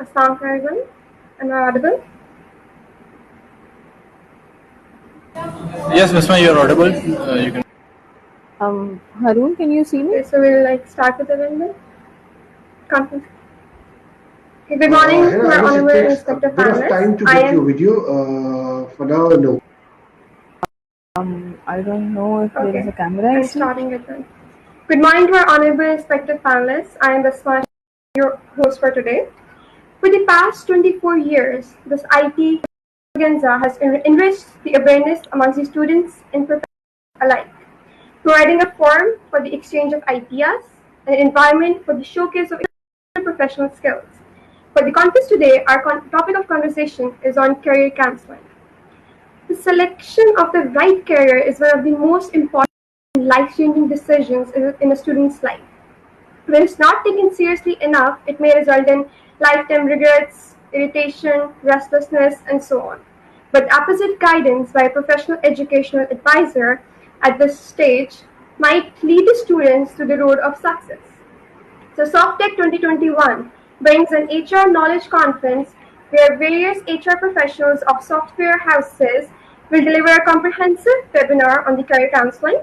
Assalamu alaikum. Am I audible? Yes, Basma, you're audible. You can. Haroon, can you see me? Okay, so we'll start with the event. Conference. Okay, good morning, Hira, my I guess it honorable takes a inspector bit of time to panelists. I get your am video. For now, no. I don't know if there is a okay. camera I'm issue. starting it then. Good morning to our honorable inspector panelists. I am Basma, your host for today. For the past 24 years, this IT extravaganza has enriched the awareness amongst the students and professionals alike, providing a forum for the exchange of ideas and an environment for the showcase of professional skills. For the conference today, our topic of conversation is on career counseling. The selection of the right career is one of the most important and life-changing decisions in a student's life. When it's not taken seriously enough, it may result in lifetime regrets, irritation, restlessness, and so on. But apposite guidance by a professional educational advisor at this stage might lead the students to the road of success. So SoftTech 2021 brings an HR knowledge conference where various HR professionals of software houses will deliver a comprehensive webinar on the career counseling,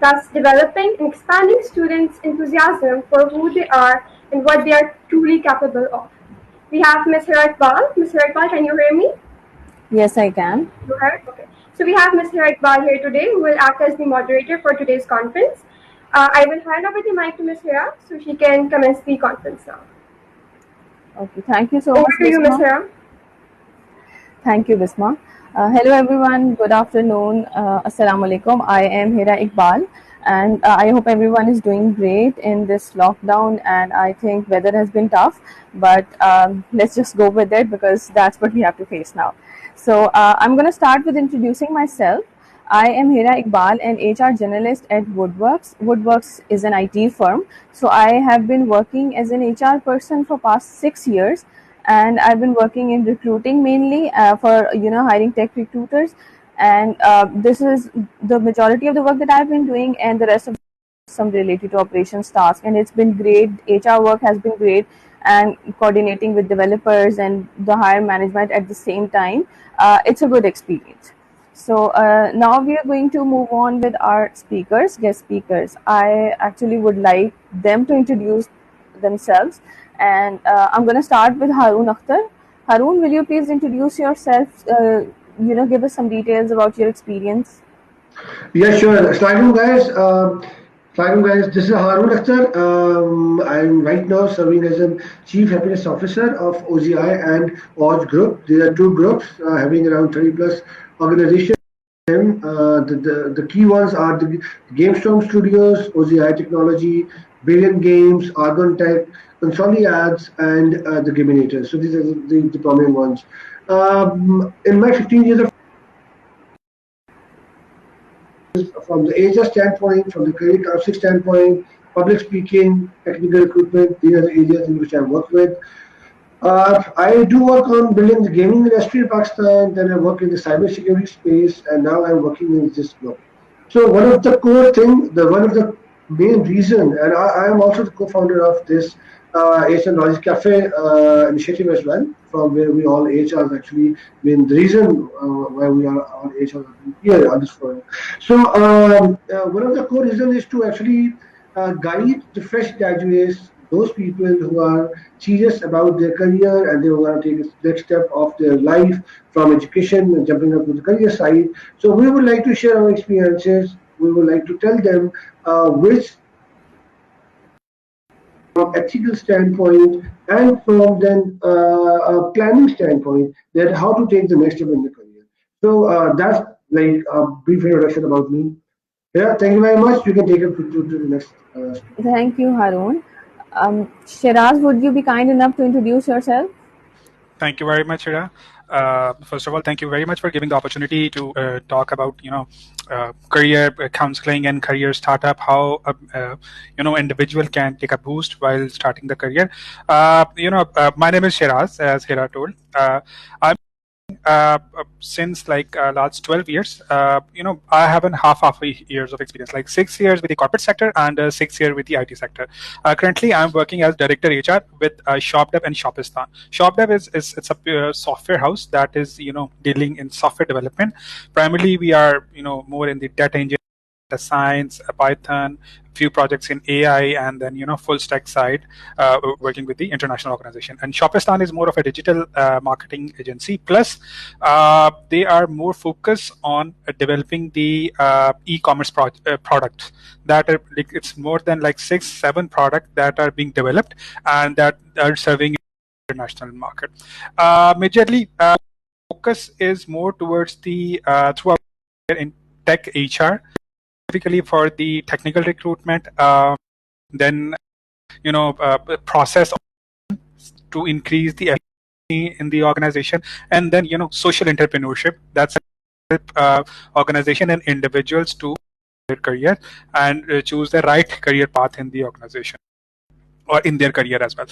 thus developing and expanding students' enthusiasm for who they are and what they are truly capable of. We have Ms. Hira Iqbal. Ms. Hira Iqbal, can you hear me? Yes, I can. You heard? Okay. So we have Ms. Hira Iqbal here today, who will act as the moderator for today's conference. I will hand over the mic to Ms. Hira so she can commence the conference now. Okay, thank you so Over much, to you, Ms. Bisma. Hira. Thank you, Bisma. Hello, everyone. Good afternoon. Assalamu alaikum. I am Hira Iqbal, and I hope everyone is doing great in this lockdown. And I think weather has been tough, but let's just go with it because that's what we have to face now. So I'm going to start with introducing myself. I am Hira Iqbal, an HR journalist at Woodworks. Woodworks is an IT firm. So I have been working as an HR person for past 6 years, and I've been working in recruiting mainly for hiring tech recruiters. And this is the majority of the work that I've been doing, and the rest of some related to operations tasks. And it's been great. HR work has been great, and coordinating with developers and the higher management at the same time. It's a good experience. So now we are going to move on with our guest speakers. I actually would like them to introduce themselves, and I'm going to start with Haroon Akhtar. Haroon, will you please introduce yourself? Give us some details about your experience. Yeah, sure. Assalamualaikum, guys. Assalamualaikum, guys. This is Harun Akhtar. I'm right now serving as a Chief Happiness Officer of OZI and OZ Group. There are two groups having around 30 plus organizations. The key ones are the GameStorm Studios, OZI Technology, Brilliant Games, Argon Tech, Consoli Ads, and the Gaminator. So these are the prominent ones. In my 15 years of from the HR standpoint, from the career counseling standpoint, public speaking, technical recruitment, these are the areas in which I work with. I do work on building the gaming industry in Pakistan, then I work in the cybersecurity space, and now I'm working in this group. So one of the core thing, one of the main reason, and I am also the co-founder of this Asian Knowledge Cafe initiative as well, from where we all HRs actually been the reason why we are all HRs here on this forum. So one of the core reasons is to actually guide the fresh graduates, those people who are serious about their career and they want to take the next step of their life from education and jumping up to the career side. So we would like to share our experiences. We would like to tell them which from ethical standpoint and from then a planning standpoint that how to take the next step in the career. So that's like a brief introduction about me. Yeah, thank you very much. You can take it to the next. Thank you, Haroon. Shiraz, would you be kind enough to introduce yourself? Thank you very much, Hira. First of all, thank you very much for giving the opportunity to talk about career counseling and career startup. How individual can take a boost while starting the career. My name is Shiraz, as Hira told. I'm since like last 12 years, I have an half years of experience, like 6 years with the corporate sector and 6 years with the IT sector. Currently, I'm working as director HR with ShopDev and Shopistan. ShopDev is it's a software house that is dealing in software development. Primarily, we are more in the data engineering, science, Python, few projects in AI, and then full stack side, working with the international organization. And Shopistan is more of a digital marketing agency. Plus, they are more focused on developing the e-commerce products that are like, it's more than like 6-7 products that are being developed and that are serving international market. Majorly, focus is more towards the throughout in tech HR, specifically for the technical recruitment, then process to increase the efficiency in the organization, and then social entrepreneurship. That's organization and individuals to their career and choose the right career path in the organization or in their career as well.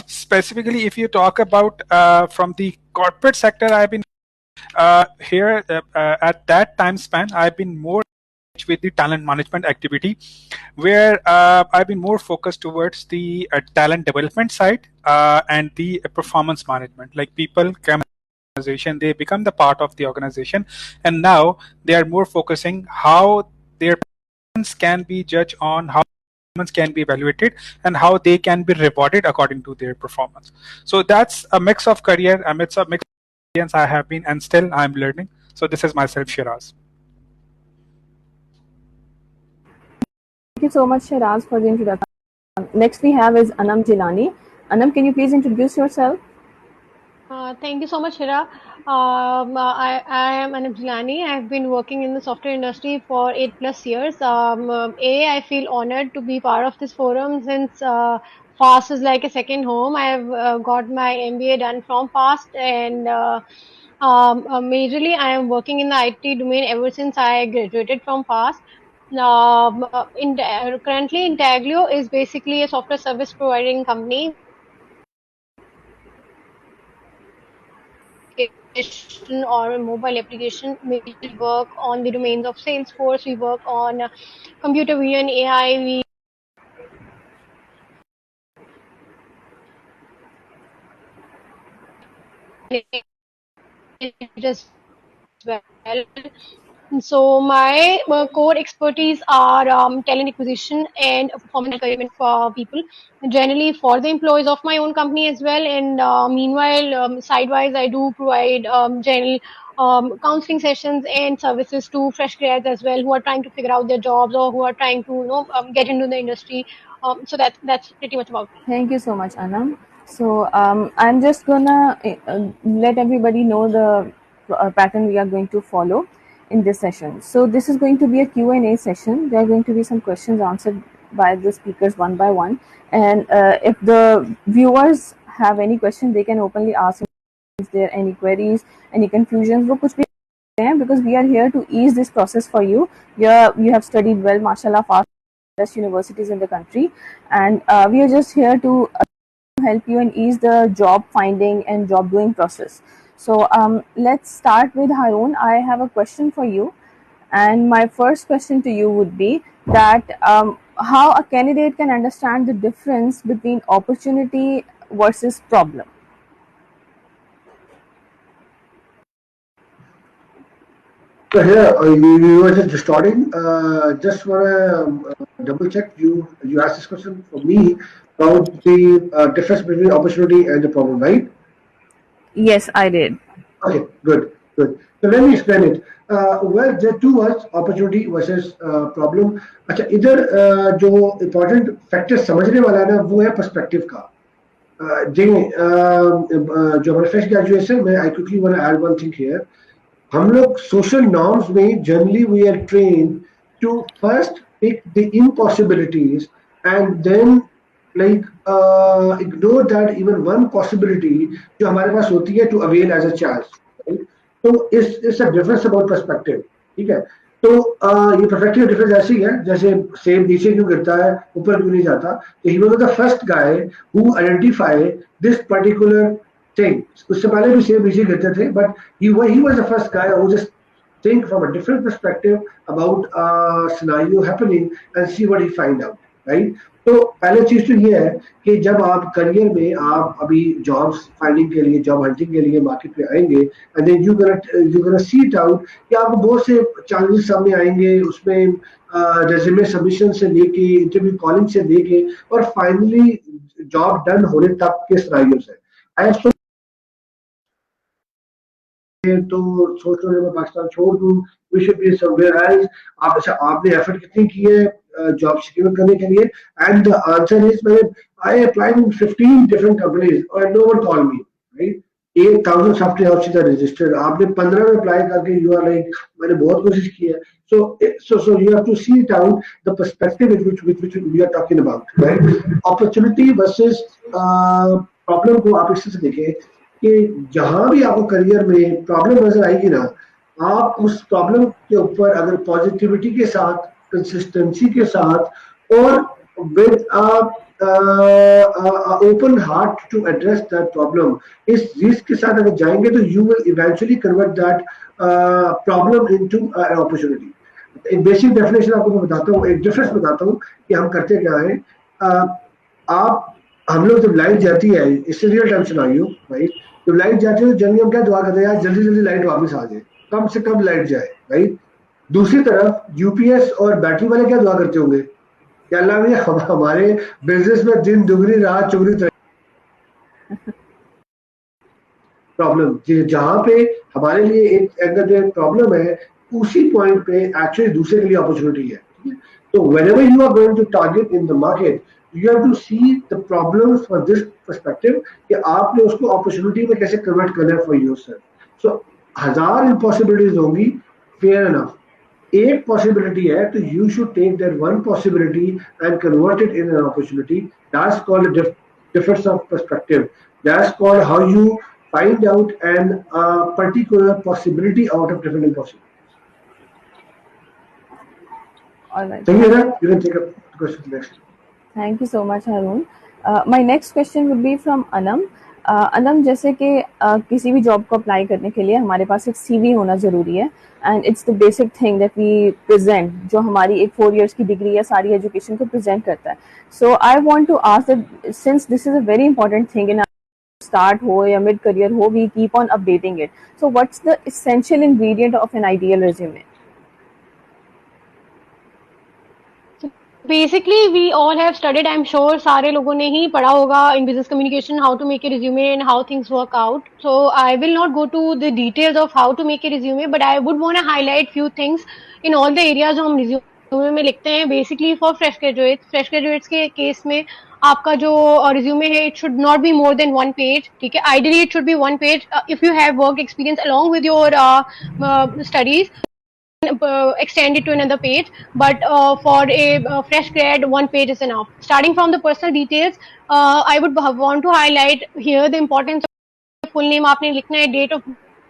Specifically, if you talk about from the corporate sector, I've been here at that time span, I've been more with the talent management activity, where I've been more focused towards the talent development side and the performance management. Like people come organization, they become the part of the organization, and now they are more focusing how their performance can be judged on, how performance can be evaluated, and how they can be rewarded according to their performance. So that's a mix of career, a mix of experience I have been, and still I'm learning. So this is myself, Shiraz. Thank you so much, Shiraz, for the introduction. Next we have is Anam Jilani. Anam, can you please introduce yourself? Thank you so much, Hira. I am Anam Jilani. I've been working in the software industry for 8+ years. I feel honored to be part of this forum since FAST is like a second home. I've got my MBA done from FAST, and majorly I am working in the IT domain ever since I graduated from FAST. Currently, Intaglio is basically a software service providing company or a mobile application. We work on the domains of Salesforce. We work on computer vision, AI. As well. So my core expertise are talent acquisition and performance encouragement for people, generally for the employees of my own company as well. And meanwhile, sidewise, I do provide general counseling sessions and services to fresh grads as well, who are trying to figure out their jobs or who are trying to get into the industry. So that's pretty much about me. Thank you so much, Anam. So I'm just gonna let everybody know the pattern we are going to follow in this session. So this is going to be a Q&A session. There are going to be some questions answered by the speakers one by one, and if the viewers have any question, they can openly ask. Is there any queries, any confusions, wo kuch bhi hain, because we are here to ease this process for you. You have studied well, mashallah, best universities in the country, and we are just here to help you and ease the job finding and job doing process. So let's start with Harun. I have a question for you, and my first question to you would be that how a candidate can understand the difference between opportunity versus problem. So here you were just starting. Just want to double check. You asked this question for me about the difference between opportunity and the problem, right? Yes, I did. Okay, good. So let me explain it. Well, there are two words: opportunity versus problem. अच्छा, इधर जो important factor समझने वाला है ना, वो है perspective का. जो हमारे fresh graduation में, I quickly want to add one thing here. हम लोग social norms में generally we are trained to first pick the impossibilities and then like ignore that even one possibility जो हमारे पास होती है to avail as a chance. Right? तो it's a difference about perspective. ठीक है. तो ये perspective difference ऐसी है जैसे सेब नीचे क्यों गिरता है ऊपर क्यों नहीं जाता. So he was the first guy who identified this particular same. उससे पहले भी same easy करते थे, but he was the first guy who just think from a different perspective about a scenario happening and see what he find out, right? तो पहले चीज तो ये है कि जब आप करियर में आप अभी जॉब्स फाइंडिंग के लिए, जॉब हंटिंग के लिए मार्केट पे आएंगे, and then you gonna see it out कि आपको बहुत से चैलेंजेस सामने आएंगे, उसमें रेज्यूमे सबमिशन से लेके इंटरव्यू कॉलिंग से लेके और फाइनली जॉब डन होने तक के सिनेरियोस है। आई हैव तो सोच रहे मैं पाकिस्तान छोड़ दूं, we should be somewhere else. आप अच्छा आपने एफर्ट कितनी की है जॉब सिक्योर करने के लिए? एंड द आंसर इज मैंने I applied in 15 different companies और no one call me, right? 8000 software houses are registered, आपने 15 में अप्लाई करके यू आर लाइक मैंने बहुत कोशिश की है। so you have to see it out the perspective with which we are talking about, right? Opportunity versus problem को आप इससे देखें कि जहां भी आपको करियर में प्रॉब्लम नजर आएगी ना, आप उस प्रॉब्लम के ऊपर अगर पॉजिटिविटी के साथ, कंसिस्टेंसी के साथ और with open heart to address that problem, इस रिस्क के साथ अगर जाएंगे तो you will eventually convert that problem into an opportunity. एक बेसिक डेफिनेशन आपको मैं बताता हूँ, एक डिफरेंस बताता हूँ कि हम करते क्या है। आप हम लोग जब लाइट जाती है, इससे रियल टाइम सिनेरियो, राइट? जब लाइट जाती है तो जनरली हम क्या दुआ करते हैं, यार जल्दी जल्दी लाइट वापस आ जाए, कम से कम लाइट जाए, राइट? दूसरी तरफ यूपीएस और बैटरी वाले क्या दुआ करते होंगे कि अल्लाह ने हमारे बिजनेस में दिन दुगनी रात चौगनी प्रॉब्लम, जहां पे हमारे लिए एक अगर प्रॉब्लम है, उसी पॉइंट पे एक्चुअली दूसरे के लिए अपॉर्चुनिटी है। तो whenever you are going to target in the market, you have to see the problems from this perspective कि आपने उसको अपॉर्चुनिटी में कैसे कन्वर्ट करना है for yourself. So 1000 impossibilities होंगी, fair enough. एक पॉसिबिलिटी है तो you should take that one possibility and convert it in an opportunity. That's called a difference of perspective. That's called how you find out an particular possibility out of different impossibilities. All right. Thank you, Hira. You can take up the question next. Thank you so much, Harun. My next question would be from Anam. Anam, जैसे कि किसी भी job को apply करने के लिए हमारे पास एक CV होना ज़रूरी है, and it's the basic thing that we present, जो हमारी एक 4 years की डिग्री या सारी एजुकेशन को प्रेजेंट करता है। So I want to ask that since this is a very important thing in start हो या मिड करियर हो, we keep on updating it. So what's the essential ingredient of an ideal resume? Basically, we all have studied. I'm sure सारे लोगों ने ही पढ़ा होगा in business communication how to make a resume and how things work out. So I will not go to the details of how to make a resume, but I would want to highlight few things in all the areas जो हम resume में लिखते हैं. Basically for fresh graduates के case में आपका जो resume है, it should not be more than 1 page. ठीक है, ideally it should be 1 page. If you have work experience along with your studies, extend it to another page, but for a fresh grad 1 page is enough. Starting from the personal details, I would want to highlight here the importance of full name. आपने लिखना है, date of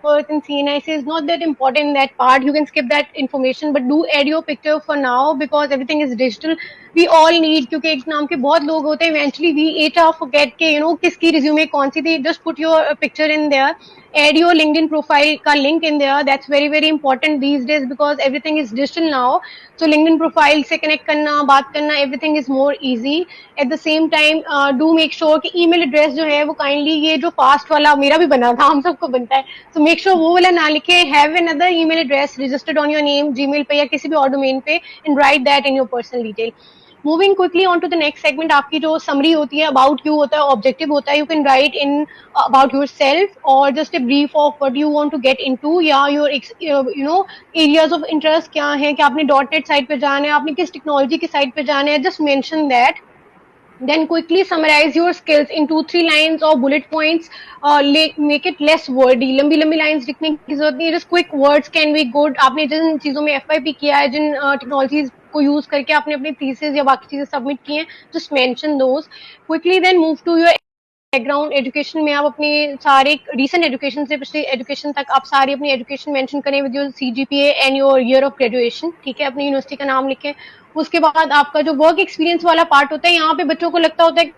birth and CNIC is not that important in that part. You can skip that information, but do add your picture for now because everything is digital. We all need, क्योंकि एक नाम के बहुत लोग होते हैं, eventually we each forget के किसकी resume कौन सी थी. Just put your picture in there. Add your LinkedIn profile का link in there. That's very very important these days because everything is digital now. So LinkedIn profile से connect करना, बात करना, everything is more easy. At the same time, do make sure कि email address जो है वो kindly, ये जो fast वाला मेरा भी बना था, हम सबको बनता है, so make sure वो वाला ना लिखे. Have another email address registered on your name, Gmail पे या किसी भी और domain पे, and write that in your personal detail. Moving quickly on to the next segment, आपकी जो summary होती है, about you होता है, objective होता है, you can write in about yourself or just a brief of what you want to get into या your areas of interest क्या है, कि आपने .NET side पे जाना है, आपने किस technology की side पे जाना है, just mention that. Then quickly summarize your skills in 2-3 lines or bullet points. Make it less wordy. लंबी लंबी lines लिखने की जरूरत नहीं है. Just quick words can be good. आपने जिन चीजों में FYP किया है, जिन technologies को यूज करके आपने अपनी thesis या बाकी चीजें सबमिट की हैं, just mention those quickly. Then move to your background education में आप अपने सारे रीसेंट एजुकेशन से पिछले एजुकेशन तक आप सारी अपनी एजुकेशन मेंशन करें with your CGPA and your year of graduation. ठीक है, अपनी यूनिवर्सिटी का नाम लिखें. उसके बाद आपका जो वर्क एक्सपीरियंस वाला पार्ट होता है, यहाँ पे बच्चों को लगता होता है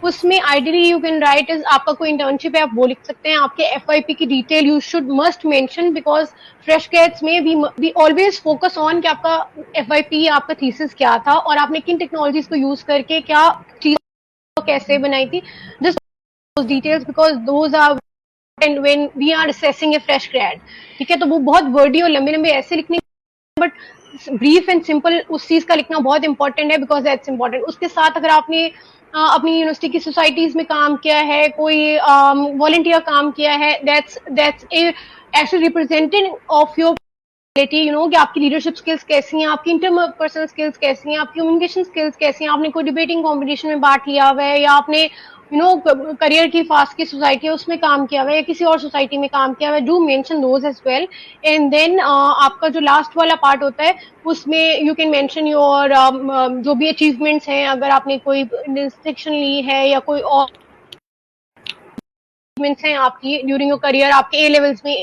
उसमें ideally you can write is आपका कोई इंटर्नशिप है आप वो लिख सकते हैं, आपके FYP की detail you should must mention, because fresh grades में वी ऑलवेज फोकस ऑन कि आपका FYP आपका थीसिस क्या था और आपने किन टेक्नोलॉजीज को यूज करके क्या चीज कैसे बनाई थी, just those details because those are and when we are assessing a fresh grad, ठीक है, तो वो बहुत वर्डी और लंबे लंबे ऐसे लिखने, बट ब्रीफ एंड सिंपल उस चीज का लिखना बहुत इंपॉर्टेंट है, बिकॉज दैट्स इंपॉर्टेंट। उसके साथ अगर आपने अपनी यूनिवर्सिटी की सोसाइटीज में काम किया है, कोई वॉलंटियर काम किया है, that's a actually representative of your you know कि आपकी लीडरशिप स्किल्स कैसी हैं, आपकी इंटरपर्सनल स्किल्स कैसी हैं, आपकी कम्युनिकेशन स्किल्स कैसी हैं, आपने कोई डिबेटिंग कॉम्पिटिशन में पार्ट लिया हुआ है या आपने यू नो करियर की फास्ट की सोसाइटी है उसमें काम किया हुआ है या किसी और सोसाइटी में काम किया हुआ है, do mention those as well. And then आपका जो लास्ट वाला पार्ट होता है उसमें यू कैन मेंशन योर जो भी अचीवमेंट्स हैं, अगर आपने कोई डिस्टिंक्शन ली है या कोई और अचीवमेंट्स हैं आपकी ड्यूरिंग योर करियर, आपके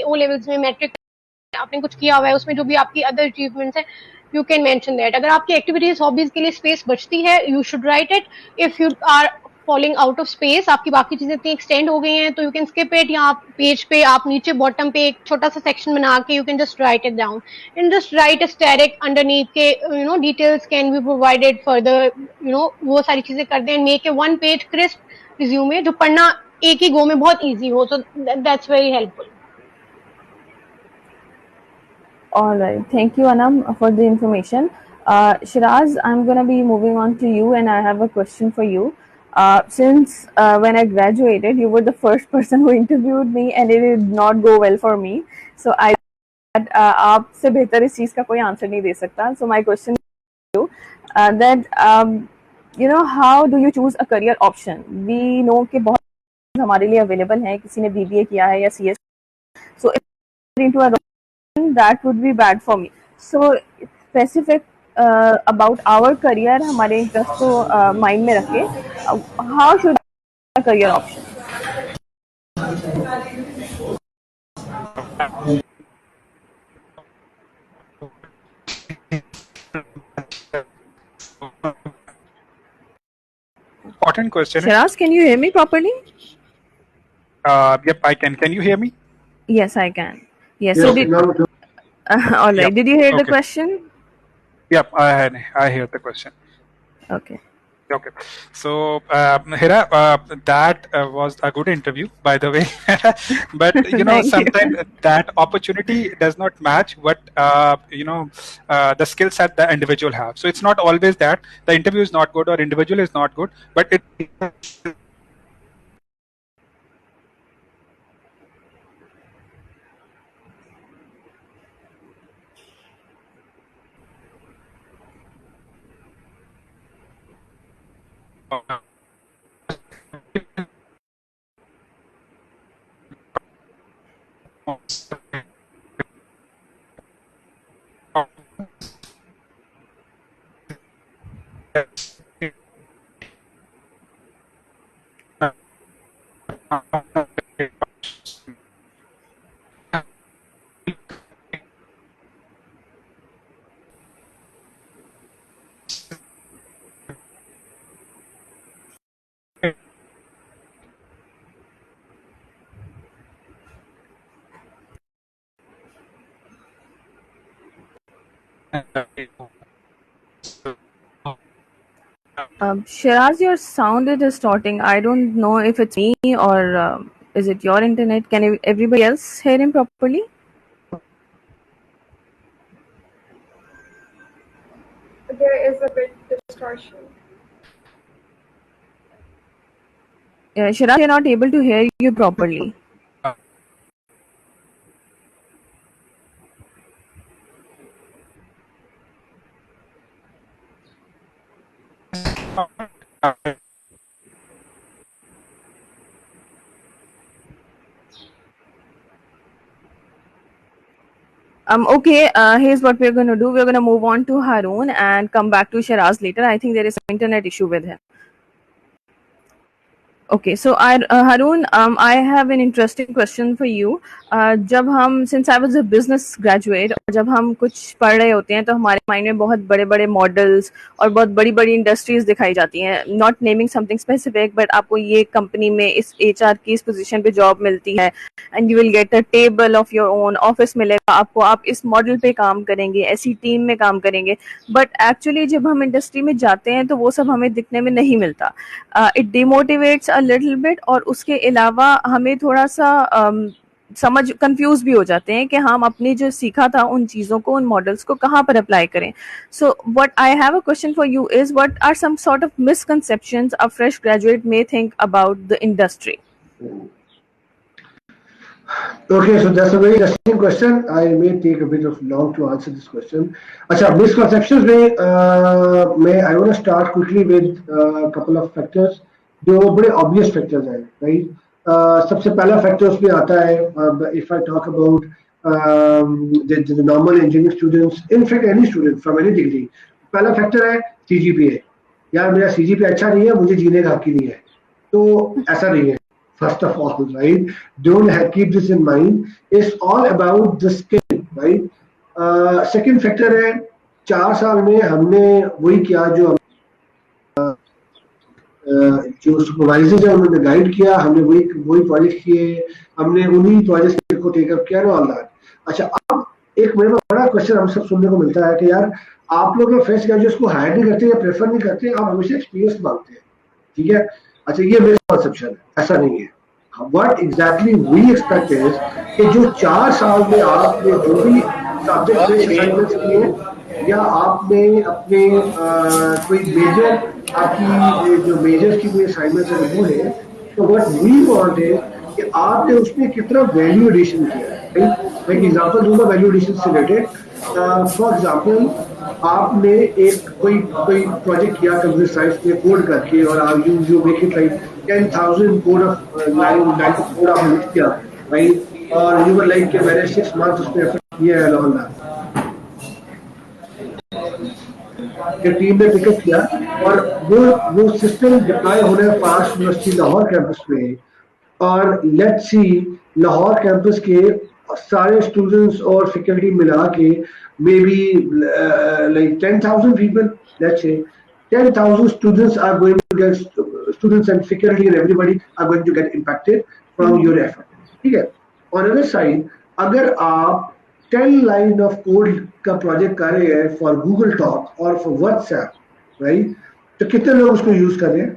ओ लेवल्स में मैट्रिक आपने कुछ किया हुआ है उसमें जो भी आपकी अदर अचीवमेंट्स है, यू कैन मेंशन दैट। अगर आपकी एक्टिविटीज हॉबीज के लिए स्पेस बचती है you should write it. If you are falling out of space, आपकी बाकी चीजें इतनी एक्सटेंड हो गई हैं तो यू कैन स्किप इट, या आप पेज पे आप नीचे बॉटम पे एक छोटा सा सेक्शन बना के you can just write it down and just write a static underneath के you know details can be provided further, you know वो सारी चीजें कर दें, make a one page crisp resume जो पढ़ना एक ही गो में बहुत ईजी हो, so that's very helpful. All right. Thank you, Anam, for the information. Shiraz, I'm going to be moving on to you, and I have a question for you. Since when I graduated, you were the first person who interviewed me, and it did not go well for me. So I आपसे बेहतर इस चीज़ का कोई answer नहीं दे सकता. So my question to you that you know, how do you choose a career option? We know कि बहुत हमारे लिए available हैं, किसी ने BBA किया है या CS. So if into a that would be bad for me. So specific about our career, हमारे इंटरेस्ट को माइंड में रखे, how should a career option? Important question. Shiraz, can you hear me properly? Yep, I can. Can you hear me? Yes, I can. Yes. Yes, So did now all right. Yep. Did you hear the Okay. question? Yep, I hear the question. Okay. Okay, so Hira, that was a good interview, by the way. But you know, Thank you. sometimes that opportunity does not match what you know the skill set the individual have. So it's not always that the interview is not good or individual is not good, but it. Shiraz, your sound is distorting. I don't know if it's me or is it your internet. Can everybody else hear him properly? There is a bit distortion. Shiraz, you're not able to hear you properly. Okay, here's what we're going to do. We're going to move on to Haroon and come back to Shiraz later. I think there is some internet issue with him. Okay, so Harun, I have an interesting question for you. जब हम since I was a business graduate और जब हम कुछ पढ़ रहे होते हैं तो हमारे माइंड में बहुत बड़े-बड़े मॉडल्स और बहुत बड़ी-बड़ी इंडस्ट्रीज दिखाई जाती हैं. Not naming something specific, but आपको ये कंपनी में इस एचआर की इस पोजीशन पे जॉब मिलती है and you will get a table of your own, office मिलेगा आपको, आप इस मॉडल पे काम करेंगे, ऐसी टीम में काम करेंगे. बट एक्चुअली जब हम इंडस्ट्री में जाते हैं तो वो सब हमें दिखने में नहीं मिलता. इट डिमोटिवेट्स अ लिटिल बिट, और उसके अलावा हमें थोड़ा सा समझ कंफ्यूज भी हो जाते हैं कि हम अपने जो सीखा था उन चीज़ों को, उन मॉडल्स को कहाँ पर अप्लाई करें. So what I have a question for you is, what are some sort of misconceptions a fresh graduate may think about the industry? Okay, so that's a very interesting question. I may take a bit of long to answer this question. अच्छा, misconceptions में I want to start quickly with a couple of factors जो बड़े obvious factors हैं, right? सबसे पहला factor उसमें आता है, if I talk about the normal engineering students, in fact any student from any degree, पहला factor है CGPA. यार मेरा CGPA अच्छा नहीं है, मुझे जीने का हक ही नहीं है. तो ऐसा नहीं है. First of all, right? Don't keep this in mind. It's all about the skill, right? Second factor है 4 साल में हमने वही किया जो सुपरवाइजर है उन्होंने गाइड किया, हमने वही प्रोजेक्ट किए, हमने उन्हीं प्रोजेक्ट को टेक अप किया ना, ऑल दैट. अच्छा, अब एक मेरे में बड़ा क्वेश्चन हम सब सुनने को मिलता है कि यार आप लोग फ्रेश ग्रेजुएट्स को हायर नहीं करते या प्रेफर नहीं करते, आप हमेशा एक्सपीरियंस मांगते हैं. ठीक है. अच्छा, ये मिसकंसेप्शन है, ऐसा नहीं है. What exactly we expect is कि जो 4 साल में आपने जो भी सब्जेक्ट बेस्ड असाइनमेंट्स किए या आपने अपने कोई मेजर आपकी जो मेजर्स की कोई असाइनमेंट्स है वो है, तो what we want is कि आपने उसमें कितना वैल्यू एडिशन किया है. मैं एक एग्जांपल दूंगा वैल्यू एडिशन से रिलेटेड. फॉर एग्जांपल, आपने एक कोई प्रोजेक्ट किया कंप्यूटर साइंस में कोड करके और you make it like 10,000 code of line code आपने लिख दिया, राइट? और यू वर लाइक कि मैंने 6 मंथ्स उसमें एफर्ट किया है ऑल दैट. टीम ने पिकअप किया और वो सिस्टम डिप्लॉय होने पास यूनिवर्सिटी लाहौर कैंपस में, और लेट्स सी लाहौर कैंपस के सारे स्टूडेंट्स और फैकल्टी मिला के maybe like 10,000 people, let's say 10,000 students are going to get, students and faculty and everybody are going to get impacted from your effort. ठीक है. On the other side, अगर आप 10 line of code का project कर रहे हैं for Google Talk और for WhatsApp, right? तो कितने लोग उसको यूज कर रहे हैं?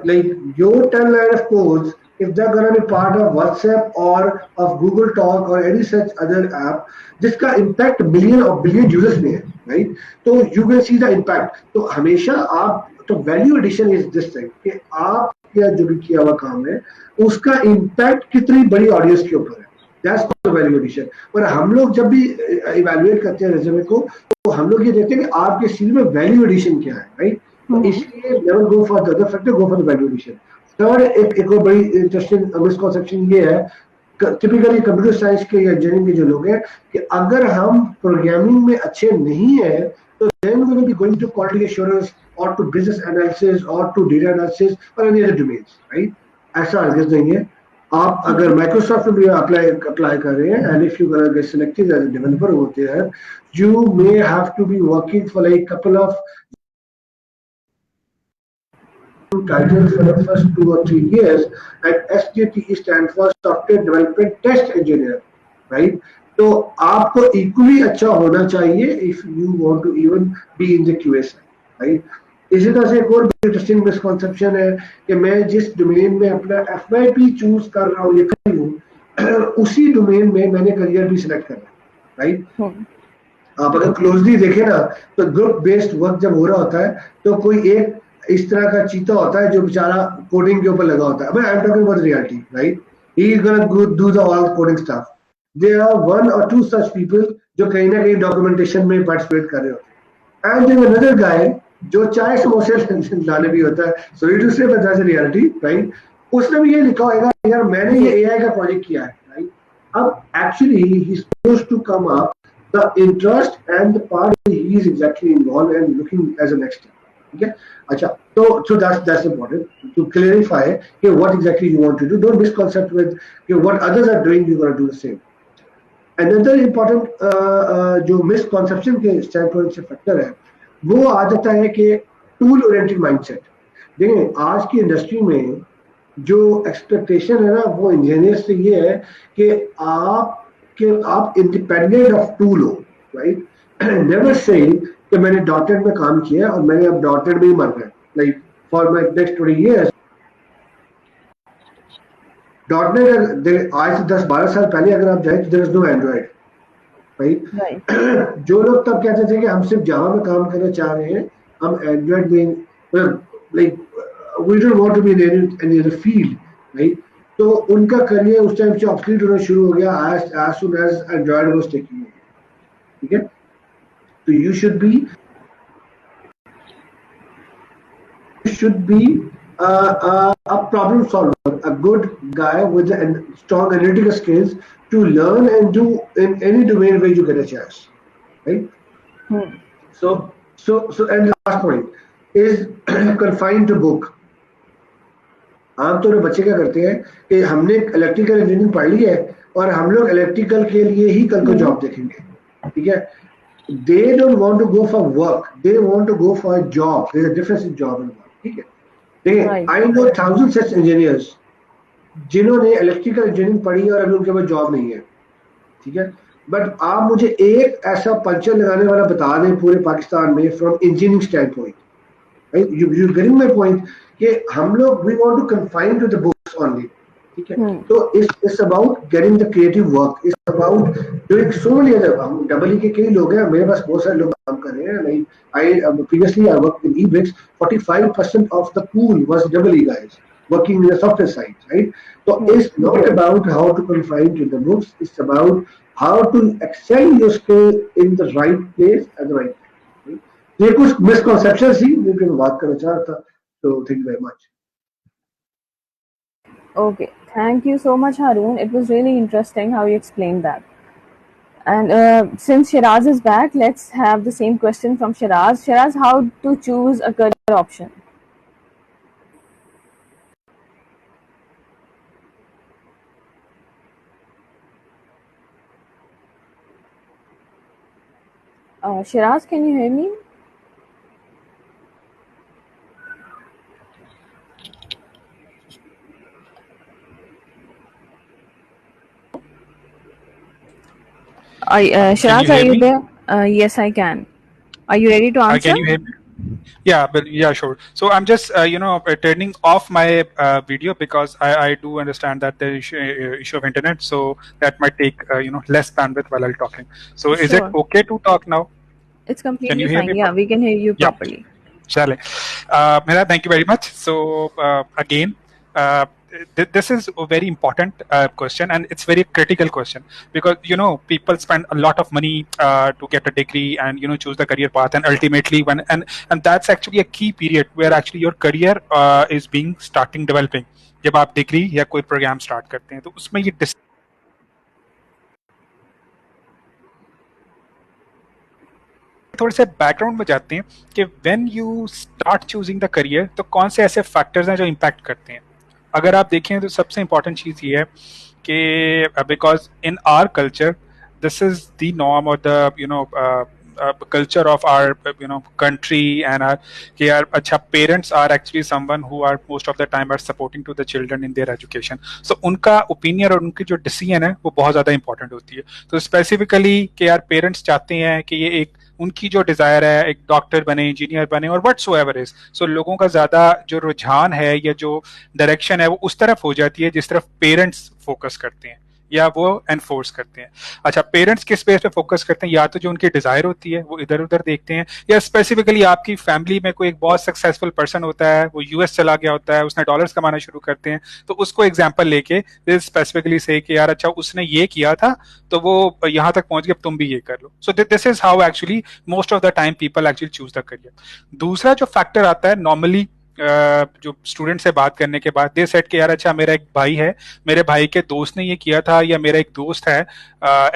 Like your 10 line of codes, if they're going to be part of WhatsApp or of Google Talk or any such other app, जिसका impact million or billion users में है, right? तो you will see the impact. तो हमेशा आप, तो value addition is this thing कि आप क्या जो भी किया हुआ काम है उसका impact कितनी बड़ी audience के ऊपर है. That's called value addition. और हम लोग जब भी evaluate करते हैं resume को, तो हम लोग ये देखते हैं कि आपके CV में value addition क्या है, right? तो इसलिए never go for the other factor, go for the value addition. Third एक और बड़ी इंटरेस्टिंग मिसकंसेप्शन ये है, टिपिकली कंप्यूटर साइंस के या इंजीनियरिंग के जो लोग हैं, कि अगर हम प्रोग्रामिंग में अच्छे नहीं है तो then we will be going to quality assurance और टू बिजनेस एनालिसिस और टू डेटा एनालिसिस और एनी अदर डोमेन्स, राइट? ऐसा अर्गस नहीं है. आप अगर माइक्रोसॉफ्ट में भी अप्लाई कर रहे हैं and if you get selected as a developer होते हैं, you may have to be working for like couple of titles for the first 2 or 3 years, and SDTE stands for Software Development Test Engineer, right? तो आपको equally अच्छा होना चाहिए if you want to even be in the QA side, right? इसी तरह से एक और इंटरेस्टिंग मिसकंसेप्शन है कि मैं जिस डोमेन में अपना FYP चूज कर रहा हूँ, लिख रही हूँ, उसी डोमेन में मैंने करियर भी सिलेक्ट करना है, राइट? आप अगर क्लोजली देखें ना तो ग्रुप बेस्ड वर्क जब हो रहा होता है तो कोई एक इस तरह का चीता होता है जो बेचारा कोडिंग के ऊपर लगा होता है. I am talking about reality, right? He is gonna do the all coding stuff. There are 1 or 2 such people जो कहीं ना कहीं डॉक्यूमेंटेशन में पार्टिसिपेट कर रहे होते हैं, एंड देयर अनदर गाय जो चाय समोसे लाने भी होता है. सॉरी टू से बट दैट्स रियलिटी, राइट? उसने भी ये लिखा होगा यार मैंने ये एआई का प्रोजेक्ट किया है, राइट? अब actually he is supposed to come up the interest and the part he is exactly involved and looking as a next step. ठीक है. अच्छा, so that's important to clarify what exactly you want to do. Don't misconcept with what others are doing. You're going to do the same. Another important जो misconception के standpoint से factor है, वो आ जाता है कि tool oriented mindset. देखिए आज की इंडस्ट्री में जो एक्सपेक्टेशन है ना वो इंजीनियर से ये है कि आप इंडिपेंडेंट ऑफ टूल हो, राइट. नेवर से कि मैंने डॉटेड में काम किया और मैंने अब डॉटेड में ही मर गया, like for my next 20 years. Dot net आज से 10-12 साल पहले अगर आप जाए तो there is no Android, right. जो लोग तब कहते थे कि हम सिर्फ जावा में काम करना चाह रहे हैं, हम एंड्रॉइड में like we don't want to be in any other field, right? तो उनका करियर उस टाइम से ऑब्सोलीट होना शुरू हो गया as soon as Android was taking over. ठीक है. तो you should be a problem solver, a good guy with strong analytical skills to learn and do in any domain where you get a chance, right? So and last point is confined to book. आमतौर पर बच्चे क्या करते हैं कि हमने electrical engineering पढ़ ली है और हम लोग इलेक्ट्रिकल के लिए ही कल को जॉब देखेंगे, ठीक है. They don't want to go for work, they want to go for job. There is a difference in job and work, ठीक है. देखिए आई नो 1000 सच इंजीनियर्स जिन्होंने इलेक्ट्रिकल इंजीनियरिंग पढ़ी और अभी उनके पास जॉब नहीं है, ठीक है. बट आप मुझे एक ऐसा पंचर लगाने वाला बता दें पूरे पाकिस्तान में from engineering standpoint, right. You getting my point कि हम लोग we want to confine to the books only, ठीक है. तो it's about getting the creative work, it's about doing so many other. हम डबल के कई लोग हैं, मेरे पास बहुत सारे लोग काम कर रहे हैं. Like I previously I worked in eBricks. 45% of the pool was double E guys working in the software side, right? So it's not about how to confine to the books, it's about how to excel your skill in the right place at the right time, right? ये कुछ misconceptions थी जिनकी मैं बात करना चाह रहा था. So thank you very much. Okay, thank you so much, Haroon. It was really interesting how you explained that. And since Shiraz is back, let's have the same question from Shiraz. Shiraz, how to choose a career option? Shiraz, can you hear me? Shiraz, are you there? Yes, I can. Are you ready to answer? Can you hear me? Yeah, sure. So I'm just turning off my video because I do understand that there is issue of internet, so that might take less bandwidth while I'm talking. So is it okay to talk now? It's completely fine. Yeah, we can hear you properly. Chale. Mira, thank you very much. So again, this is a very important question, and it's very critical question because people spend a lot of money to get a degree and choose the career path, and ultimately and that's actually a key period where actually your career is being starting developing. जब आप degree या कोई programme start करते हैं तो उसमें ये थोड़े से बैकग्राउंड में जाते हैं कि when you start choosing the career तो कौन से ऐसे फैक्टर्स हैं जो इम्पैक्ट करते हैं. अगर आप देखें तो सबसे इम्पोर्टेंट चीज़ ये है कि because in our culture this is the norm और the culture of our country and our अच्छा parents are actually someone who are most of the time are supporting to the children in their education. So उनका opinion और उनकी जो decision है वो बहुत ज़्यादा important होती है. तो specifically कि यार parents चाहते हैं कि ये एक उनकी जो डिज़ायर है एक डॉक्टर बने, इंजीनियर बने और whatsoever is. So लोगों का ज़्यादा जो रुझान है या जो डायरेक्शन है वो उस तरफ हो जाती है जिस तरफ पेरेंट्स फोकस करते हैं या वो एनफोर्स करते हैं. अच्छा, पेरेंट्स किस बेस पे फोकस करते हैं? या तो जो उनकी डिजायर होती है वो इधर उधर देखते हैं, या स्पेसिफिकली आपकी फैमिली में कोई एक बहुत सक्सेसफुल पर्सन होता है, वो यूएस चला गया होता है, उसने डॉलर्स कमाना शुरू करते हैं, तो उसको एग्जांपल लेके स्पेसिफिकली से कि यार अच्छा उसने ये किया था तो वो यहाँ तक पहुंच गया, तुम भी ये कर लो. So this is how actually most of the time people actually choose the career. दूसरा जो फैक्टर आता है नॉर्मली जो स्टूडेंट से बात करने के बाद दे सेड कि यार अच्छा मेरा एक भाई है, मेरे भाई के दोस्त ने ये किया था, या मेरा एक दोस्त है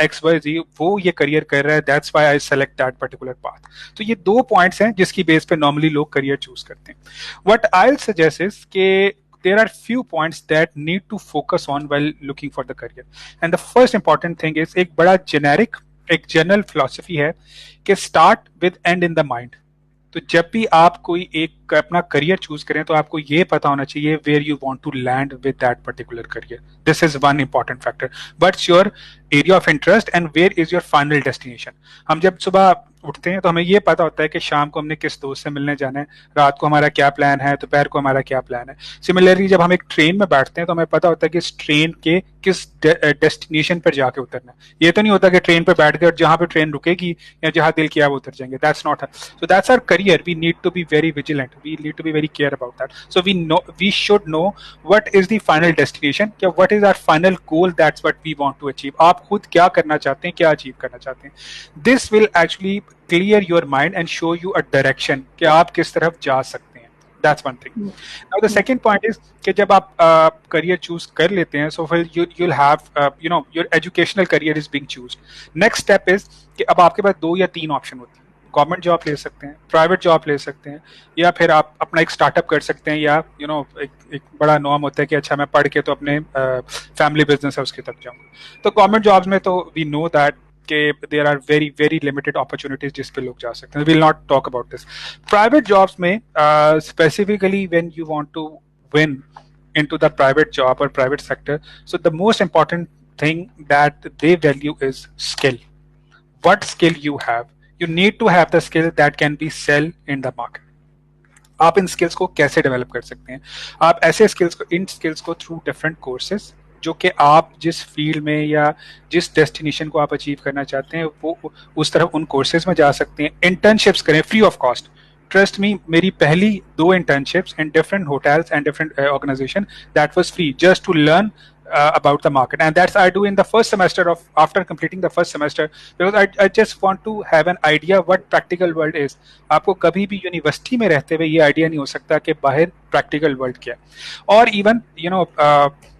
एक्स वाई जी, वो ये करियर कर रहा है, that's why I select that particular path. तो ये 2 पॉइंट्स हैं जिसकी बेस पे नॉर्मली लोग करियर चूज करते हैं। What I will suggest is कि there are few points that need to focus on while looking for the career, and the first important thing is एक बड़ा generic, एक जनरल फिलॉसफी है कि start with and in the mind. तो जब भी आप कोई एक अपना करियर चूज करें तो आपको ये पता होना चाहिए where you want to land with that particular career. This is one important factor. What's your area of interest and where is your final destination. हम जब सुबह उठते हैं तो हमें ये पता होता है कि शाम को हमने किस दोस्त से मिलने जाना है, रात को हमारा क्या प्लान है, दोपहर को हमारा क्या प्लान है। सिमिलरली जब हम एक ट्रेन में बैठते हैं तो हमें पता होता है कि इस ट्रेन के किस डेस्टिनेशन पर जाके उतरना है। ये तो नहीं होता कि ट्रेन पर बैठ कर जहां पे ट्रेन रुकेगी या जहां दिल किया वो उतर जाएंगे। That's not, so that's our career. We need to be very vigilant, we need to be very care about that. So we should know what is the final destination, क्या what is our final goal, that's what we want to achieve. आप खुद क्या करना चाहते हैं, क्या achieve करना चाहते हैं। This will actually clear your mind and show you a direction कि आप किस तरफ जा सकते हैं। That's one thing. Now the second point is कि जब आप career choose कर लेते हैं, so you'll have your educational career is being chosen. Next step is कि अब आपके पास 2 या 3 ऑप्शन होते हैं। गवर्नमेंट जॉब ले सकते हैं, प्राइवेट जॉब ले सकते हैं, या फिर आप अपना एक स्टार्टअप कर सकते हैं, या एक बड़ा नॉर्म होता है कि अच्छा मैं पढ़ के तो अपने फैमिली बिजनेस है उसकी तरफ जाऊंगा। तो गवर्नमेंट जॉब्स में तो वी नो दैट कि there are very very limited opportunities जिस पे लोग जा सकते हैं। Will not talk about this. Private jobs में specifically when you want to win into the private job or private sector, so the most important thing that they value is skill. What skill you have, you need to have the skill that can be sell in the market. आप इन skills को कैसे develop कर सकते हैं? आप ऐसे skills को, इन skills को थ्रू डिफरेंट कोर्सेज, जो कि आप जिस फील्ड में या जिस डेस्टिनेशन को आप अचीव करना चाहते हैं वो उस तरफ उन कोर्सेज में जा सकते हैं। इंटर्नशिप्स करें free of cost. Trust me, मेरी पहली 2 internships in different hotels and different organisation, that was free, just to learn about the market, and that's I do in the first semester of after completing the first semester, because I just want to have an idea what practical world is. आपको कभी भी university में रहते हुए ये idea नहीं हो सकता कि बाहर प्रैक्टिकल वर्ल्ड क्या है। और इवन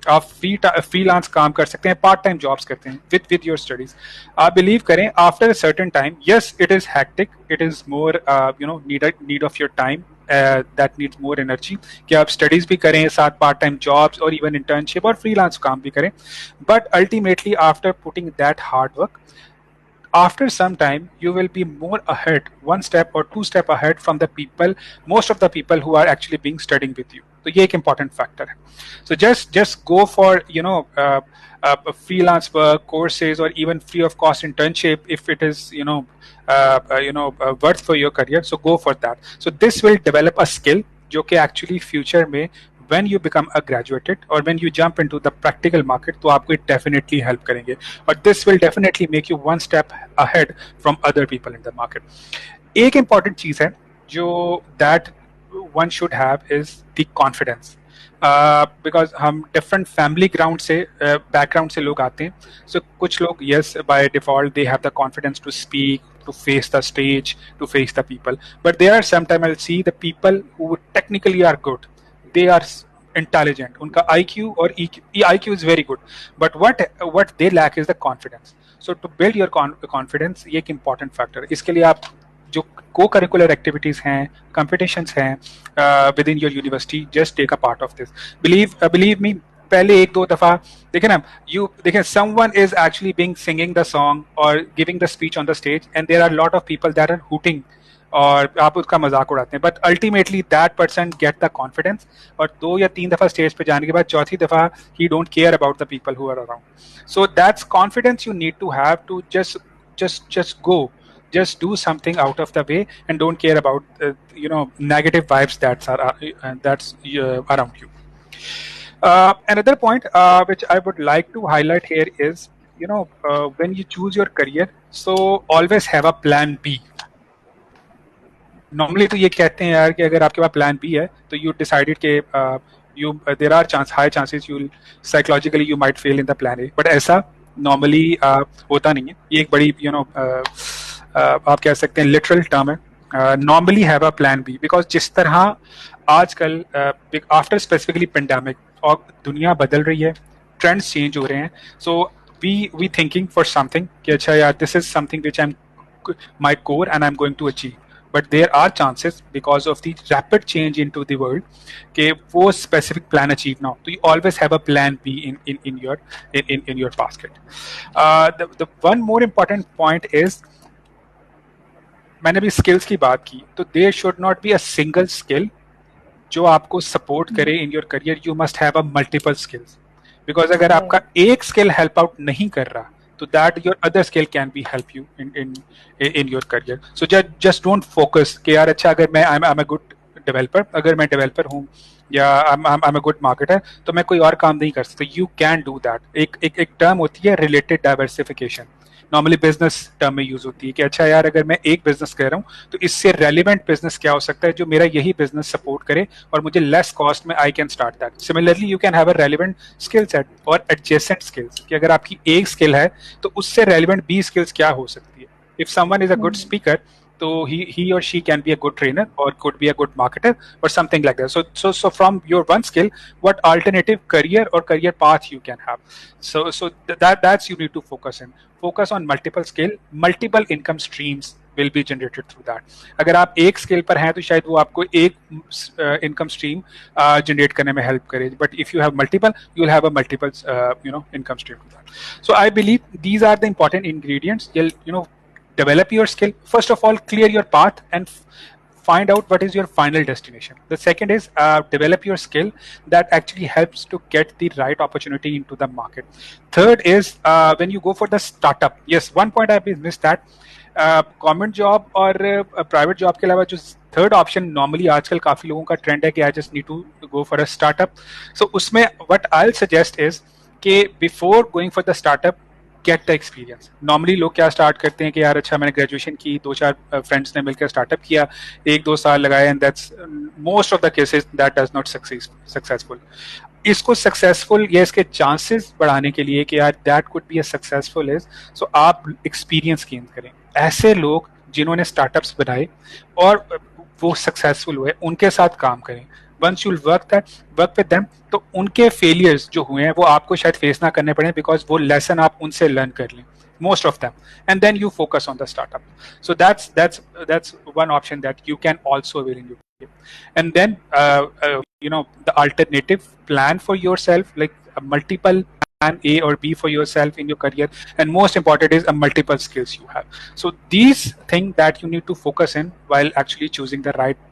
आप फ्रीलांस काम कर सकते हैं, पार्ट टाइम जॉब्स करते हैं विद योर स्टडीज। आप बिलीव करें after a certain time, yes it is hectic, it is more need of your time, that needs more energy कि आप स्टडीज भी करें, साथ पार्ट टाइम जॉब्स और इवन इंटर्नशिप और फ्रीलांस काम भी करें। But ultimately after putting that hard work, after some time you will be more ahead, 1 step or 2 step ahead from the people, most of the people who are actually being studying with you. तो ये एक important factor है। So just go for freelance work, courses, or even free of cost internship if it is worth for your career. So go for that. So this will develop a skill जो कि actually future में when you become a graduated or when you jump into the practical market, तो आपको definitely help करेंगे, और this will definitely make you 1 step ahead from other people in the market. एक important चीज है जो that one should have is the confidence. Because हम different family ground से background से लोग आते हैं, so कुछ लोग yes by default they have the confidence to speak, to face the stage, to face the people, but there are sometimes I'll see the people who technically are good, they are intelligent, उनका IQ और IQ is very good, but what they lack is the confidence. So to build your confidence, ये एक important factor। इसके लिए आप जो co-curricular activities हैं, competitions हैं within your university, just take a part of this. Believe me, पहले 1-2 दफा देखें ना, देखें someone is actually being singing the song or giving the speech on the stage, and there are a lot of people that are hooting और आप उसका मजाक उड़ाते हैं, but ultimately that person get the confidence, और 2 या 3 दफा stage पे जाने के बाद चौथी दफा he don't care about the people who are around. So that's confidence you need to have to just go, just do something out of the way and don't care about negative vibes that's around you. Another point which I would like to highlight here is when you choose your career, so always have a plan B. Normally तो ये कहते हैं यार कि अगर आपके पास plan B है तो यू डिसाइडेड के there are high chances you psychologically you might fail in the plan A, but ऐसा नॉर्मली होता नहीं है। ये एक बड़ी आप कह सकते हैं लिटरल टर्म है। normally have a plan B, because जिस तरह आजकल after specifically pandemic और दुनिया बदल रही है, trends change हो रहे हैं, so we thinking for something कि अच्छा यार this is something which I'm my core and I'm going to achieve. But there are chances because of the rapid change into the world कि वो specific plan achieve now. So you always have a plan B in your basket. The one more important point is, मैंने भी skills की बात की, तो there should not be a single skill जो आपको support करे in your career. You must have a multiple skills. Because अगर आपका एक skill help out नहीं कर रहा, तो that your other skill can be help you in your career. So just don't focus कि यार अच्छा अगर मैं I'm a good developer, अगर मैं developer हूँ या I'm a good marketer, तो मैं कोई और काम नहीं कर सकता. You can do that. एक term होती है related diversification. Normally business term में यूज होती है कि अच्छा यार अगर मैं एक बिजनेस कर रहा हूँ तो इससे रेलिवेंट बिजनेस क्या हो सकता है जो मेरा यही बिजनेस सपोर्ट करे और मुझे लेस कॉस्ट में I can start that. Similarly you can have a relevant skill set और एडजेसेंट स्किल्स कि अगर आपकी एक स्किल है तो उससे रेलिवेंट 20 स्किल्स क्या हो सकती है. If someone is a good speaker, so he or she can be a good trainer or could be a good marketer or something like that. So from your one skill, what alternative career or career path you can have. So that's you need to focus on multiple skill, multiple income streams will be generated through that. अगर आप एक skill पर हैं तो शायद वो आपको एक इनकम स्ट्रीम जनरेट करने में हेल्प करे, but if you have multiple you will have a multiple income stream to that. So I believe these are the important ingredients. Develop your skill. First of all, clear your path and find out what is your final destination. The second is develop your skill that actually helps to get the right opportunity into the market. Third is when you go for the startup. Yes, one point I missed that. Government job और private job के अलावा जो third option normally आजकल काफी लोगों का trend है कि I just need to go for a startup. So उसमें what I'll suggest is कि before going for the startup, get the experience. Normally लोग क्या स्टार्ट करते हैं कि यार अच्छा मैंने ग्रेजुएशन की, 2-4 फ्रेंड्स ने मिलकर स्टार्टअप किया, 1-2 साल लगाए and that's most of the cases that does not successful. इसको सक्सेसफुल या इसके चांसेस बढ़ाने के लिए कि यार that could be a successful is, so आप एक्सपीरियंस गेन करें. ऐसे लोग जिन्होंने स्टार्टअप्स बनाए और वो सक्सेसफुल हुए उनके साथ काम करें. Once you'll work with them, तो उनके failures जो हुए हैं वो आपको शायद face ना करने पड़े because वो lesson आप उनसे learn कर लें, most of them, and then you focus on the startup. So that's one option that you can also avail in your career. And then the alternative plan for yourself, like a multiple plan A or B for yourself in your career, and most important is a multiple skills you have. So these things that you need to focus in while actually choosing the right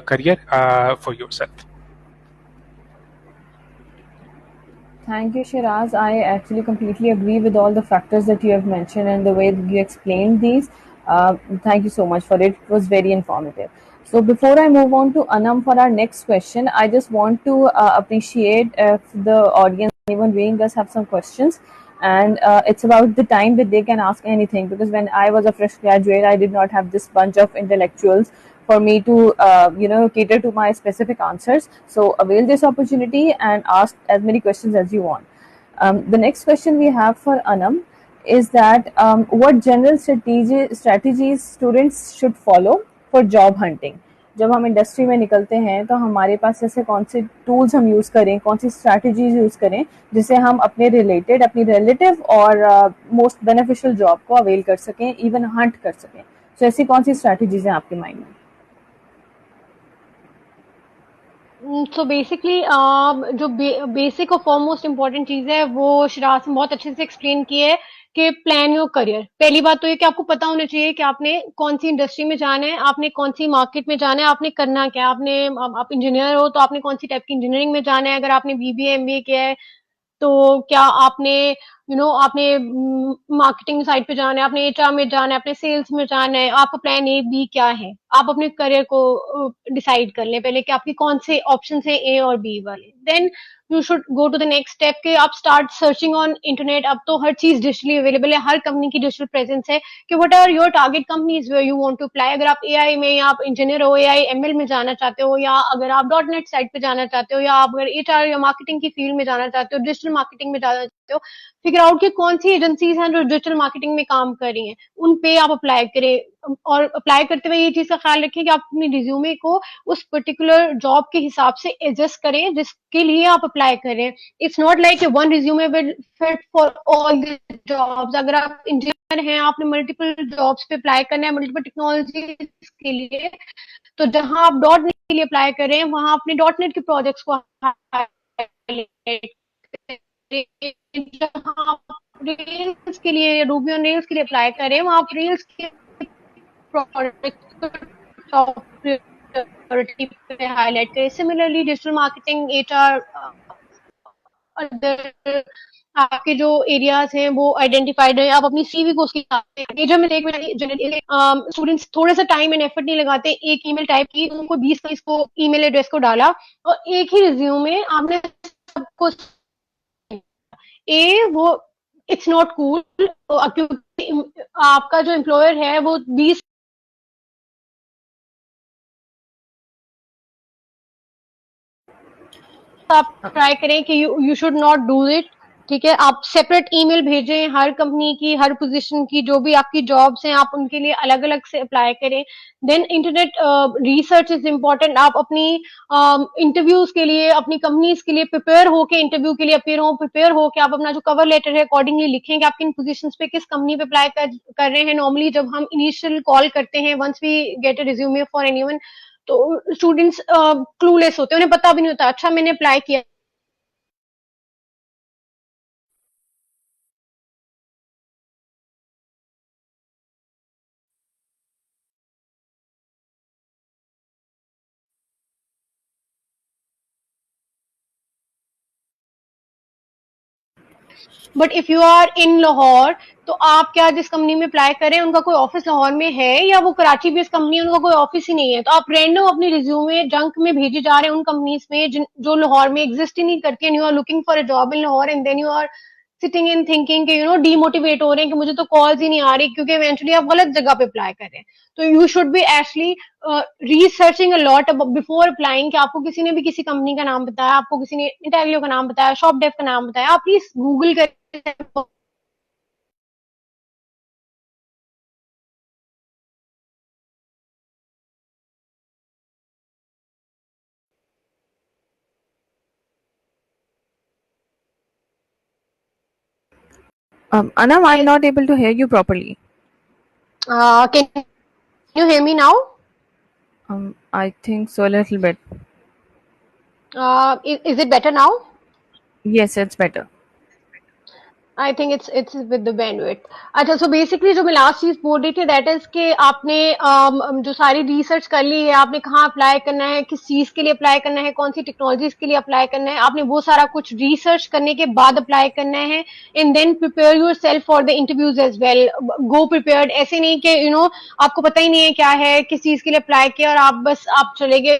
career for yourself. Thank you, Shiraz. I actually completely agree with all the factors that you have mentioned and the way that you explained these. Thank you so much for it. It was very informative. So before I move on to Anam for our next question, I just want to appreciate if the audience, anyone viewing us, have some questions. And it's about the time that they can ask anything, because when I was a fresh graduate, I did not have this bunch of intellectuals for me to cater to my specific answers. So avail this opportunity and ask as many questions as you want. The next question we have for Anam is that what general strategies students should follow for job hunting. जब हम industry में निकलते हैं तो हमारे पास ऐसे कौन से टूल्स हम यूज़ करें, कौन सी स्ट्रैटेजीज यूज़ करें जिससे हम अपने रिलेटेड, अपनी रिलेटिव और मोस्ट बेनिफिशियल जॉब को अवेल कर सकें, इवन हंट कर सकें. सो ऐसी कौन सी स्ट्रैटेजीज हैं आपके माइंड में? सो बेसिकली जो बेसिक और फॉरमोस्ट इम्पोर्टेंट चीज है वो शिराज ने बहुत अच्छे से एक्सप्लेन की है कि प्लान योर करियर. पहली बात तो ये कि आपको पता होना चाहिए कि आपने कौन सी इंडस्ट्री में जाना है, आपने कौन सी मार्केट में जाना है, आपने करना क्या है. आप इंजीनियर हो तो आपने कौन सी टाइप की इंजीनियरिंग में जाना है, अगर आपने बीबीए एमबीए किया है तो क्या आपने आपने मार्केटिंग साइड पे जाना है, आपने एचआर में जाना है, आपने सेल्स में जाना है, आपका प्लान ए बी क्या है. आप अपने करियर को डिसाइड कर लें पहले कि आपके कौन से ऑप्शन है ए और बी वाले. Then you should go to the next step कि आप स्टार्ट सर्चिंग ऑन इंटरनेट. अब तो हर चीज डिजिटली अवेलेबल है, हर कंपनी की डिजिटल प्रेजेंस है कि what are your target companies where you want to apply. अगर आप एआई में या आप इंजीनियर हो, एआई एमएल में जाना चाहते हो, या अगर आप डॉट नेट साइड पे जाना चाहते हो, या आप अगर एचआर या मार्केटिंग की फील्ड में जाना चाहते हो, डिजिटल मार्केटिंग में जाना सकते हो, फिगर आउट कि कौन सी एजेंसीज हैं जो डिजिटल मार्केटिंग में काम कर रही हैं, उन पे आप अप्लाई करें। और अप्लाई करते हुए ये चीज का ख्याल रखें कि आप अपनी रिज्यूमे को उस पर्टिकुलर जॉब के हिसाब से एडजस्ट करें जिसके लिए आप अप्लाई करें। It's not like one resume will fit for all the jobs. अगर आप इंजीनियर हैं, आपने मल्टीपल जॉब्स पे अप्लाई करना है, मल्टीपल टेक्नोलॉजी के लिए, तो जहां आप डॉट नेट के लिए अप्लाई करें वहां अपने डॉट नेट के प्रोजेक्ट्स को हाईलाइट करें। जहां आप रेल्स के लिए, रूबी ऑन रेल्स के लिए अप्लाई करें, वहां आप रेल्स के प्रोजेक्ट्स को टॉप प्रायोरिटी पे हाईलाइट करें। Similarly digital marketing, HR, other आपके जो एरियाज हैं वो आइडेंटिफाइड है, आप अपनी सीवी को उसके हिसाब से मेजर में देख जनरली स्टूडेंट्स थोड़ा सा टाइम एंड एफर्ट नहीं लगाते, एक ईमेल टाइप की, उनको 20-22 को ईमेल एड्रेस को डाला और एक ही रिज्यूम में आपने सबको वो इट्स नॉट कूल, क्योंकि आपका जो एम्प्लॉयर है वो 20 आप ट्राई करें कि you should not do it. ठीक है, आप सेपरेट ईमेल भेजें हर कंपनी की, हर पोजीशन की, जो भी आपकी जॉब्स हैं आप उनके लिए अलग अलग से अप्लाई करें। Then internet research is important. आप अपनी इंटरव्यूज के लिए, अपनी कंपनीज के लिए प्रिपेयर हो के इंटरव्यू के लिए अपीयर हो, प्रिपेयर हो के आप अपना जो कवर लेटर है अकॉर्डिंगली लिखें कि आप किन पोजीशंस पे किस कंपनी पे अप्लाई कर रहे हैं। नॉर्मली जब हम इनिशियल कॉल करते हैं, once we get a resume for anyone, तो स्टूडेंट्स क्लूलेस होते हैं, उन्हें पता भी नहीं होता अच्छा मैंने अप्लाई किया। But if you are in Lahore, तो आप क्या जिस कंपनी में अप्लाई करें उनका कोई ऑफिस लाहौर में है या वो कराची बेस्ड कंपनी है, उनका कोई ऑफिस ही नहीं है, तो आप रैंडम अपनी रिज्यूमे जंक में भेजे जा रहे हैं उन कंपनीज में जो लाहौर में एग्जिस्ट ही नहीं करती, and you are looking for a job in Lahore, and then you are sitting in thinking कि डीमोटिवेट हो रहे हैं कि मुझे तो कॉल्स ही नहीं आ रही, क्योंकि इवेंचुअली आप गलत जगह पे अप्लाई कर रहे हैं। तो you should be actually researching a lot before applying कि आपको किसी ने भी किसी कंपनी का नाम बताया, आपको किसी ने इंटेलियो का नाम बताया, शॉपडेफ का नाम बताया, आप प्लीज गूगल कर। Anam, I'm not able to hear you properly. Can you hear me now? I think so, a little bit. Is it better now? Yes, it's better. I think it's with the bandwidth. अच्छा, so basically जो मैं last चीज बोल रही थी that is कि आपने जो सारी रिसर्च कर ली है, आपने कहाँ अप्लाई करना है, किस चीज के लिए अप्लाई करना है, कौन सी टेक्नोलॉजीज के लिए अप्लाई करना है, आपने वो सारा कुछ रिसर्च करने के बाद अप्लाई करना है, and then prepare yourself for the interviews as well. Go prepared, ऐसे नहीं कि आपको पता ही नहीं है क्या है, किस चीज के लिए अप्लाई किया और आप चले गए।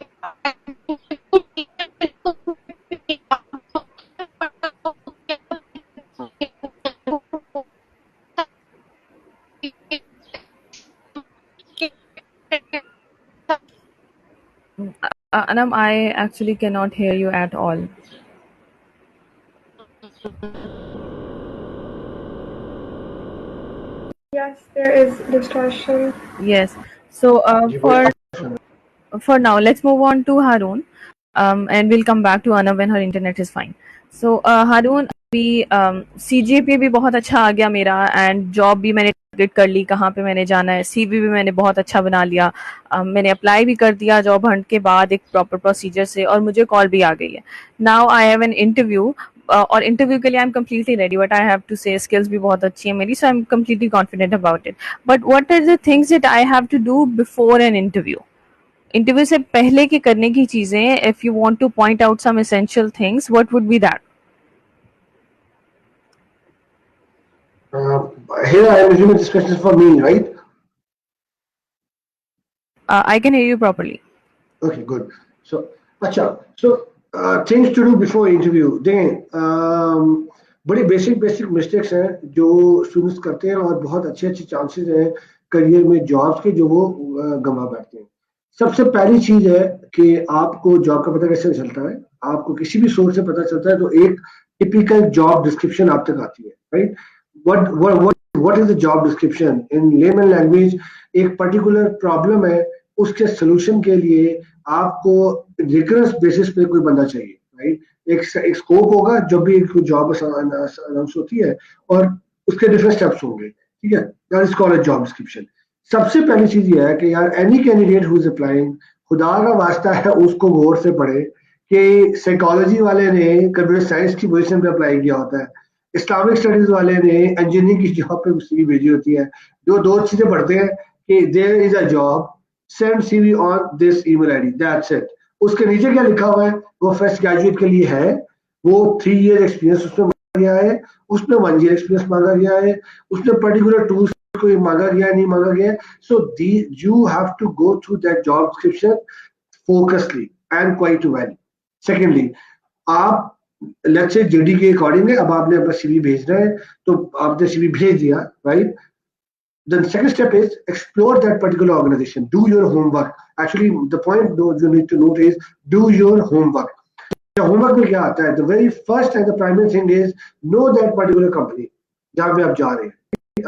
Anam, I actually cannot hear you at all. Yes, there is distortion. Yes. So for now, let's move on to Haroon, and we'll come back to Anam when her internet is fine. So Haroon, अभी CGPA भी बहुत अच्छा आ गया मेरा, and job भी मैंने target कर ली कहाँ पे मैंने जाना है, CV भी मैंने बहुत अच्छा बना लिया, मैंने अप्लाई भी कर दिया जॉब हंट के बाद एक प्रॉपर प्रोसीजर से, और मुझे कॉल भी आ गई है। Now I have an interview, और इंटरव्यू के लिए I am completely ready, but I have to say skills भी बहुत अच्छी है मेरी, so I am completely confident about it. But what are the things that I have to do before an interview? Interview से पहले की करने की चीजें, if you want to point out some essential things, what would be that? Here I am assuming this question is for me, right? I can hear you properly. Okay, good. So, things to do before interview. देखें, बड़ी basic mistakes हैं जो students करते हैं और बहुत अच्छे chances हैं करियर में जॉब्स के जो वो गंवा बैठते हैं। सबसे पहली चीज है कि आपको जॉब का पता कैसे चलता है, आपको किसी भी सोर्स से पता चलता है, तो एक टिपिकल जॉब डिस्क्रिप्शन आप तक आती है, right? what is the job description in layman language? एक पर्टिकुलर प्रॉब्लम है, उसके सोल्यूशन के लिए आपको रिगरस बेसिस पे कोई बंदा चाहिए, राइट? एक स्कोप होगा जब भी एक जॉब अनाउंस होती है और उसके डिफरेंट स्टेप्स होंगे, ठीक है? That is called a job description. सबसे पहली चीज ये है कि यार any candidate who is applying, खुदा का वास्ता है उसको गौर से पढ़े कि साइकोलॉजी वाले ने कंप्यूटर साइंस की पोजीशन पे अप्लाई किया होता है, इस्लामिक स्टडीज वाले ने इंजीनियरिंग की जॉब पे सीवी भेजी होती है। जो दो चीजें पढ़ते हैं कि there is a job, send CV on this email ID, that's it. उसके नीचे क्या लिखा हुआ है, वो फ्रेश ग्रेजुएट के लिए है, वो 3 ईयर एक्सपीरियंस उसमें मांगा गया है, उसमें 1 ईयर एक्सपीरियंस मांगा गया है, उसमें पर्टिकुलर टूल्स कोई मांगा गया है, नहीं मांगा गया है। So you have to go through that job description focusly and quite well. Secondly, आप लेट्स से जेडी के अकॉर्डिंग है, अब आपने अपना सीवी भेजना है तो आपने सीवी भेज दिया, right? The second step is explore that particular organization. Do your homework. Actually, the point you need to note is do your homework. The homework में क्या आता है? The very first and the primary thing is know that particular company जहाँ पे आप जा रहे हैं,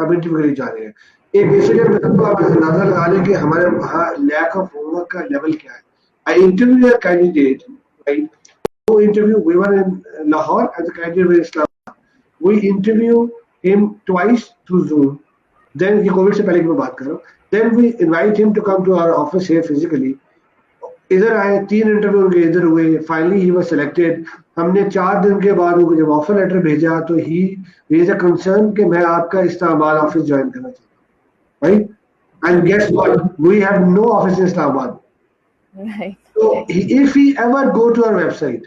आप इंटरव्यू के लिए जा रहे हैं। एक बेसिक आप अंदाजा लगा लें कि हमारे वहाँ लैक ऑफ होमवर्क का लेवल क्या है। I interview a candidate, right? Interview, we were in Lahore as a candidate in Islam. We interview him twice through Zoom. Then ये कोविड से पहले की मैं बात कर रहा हूँ। Then we invite him to come to our office here physically. इधर आए, 3 इंटरव्यू उनके इधर हुए, फाइनली ही वाज सिलेक्टेड। हमने 4 दिन के बाद उनको जब ऑफर लेटर भेजा तो ही रेज अ कंसर्न कि मैं आपका इस्लामाबाद ऑफिस ज्वाइन करना चाहता हूँ, right? And guess what, we have no office in Islamabad. Right. So if he ever go to our website,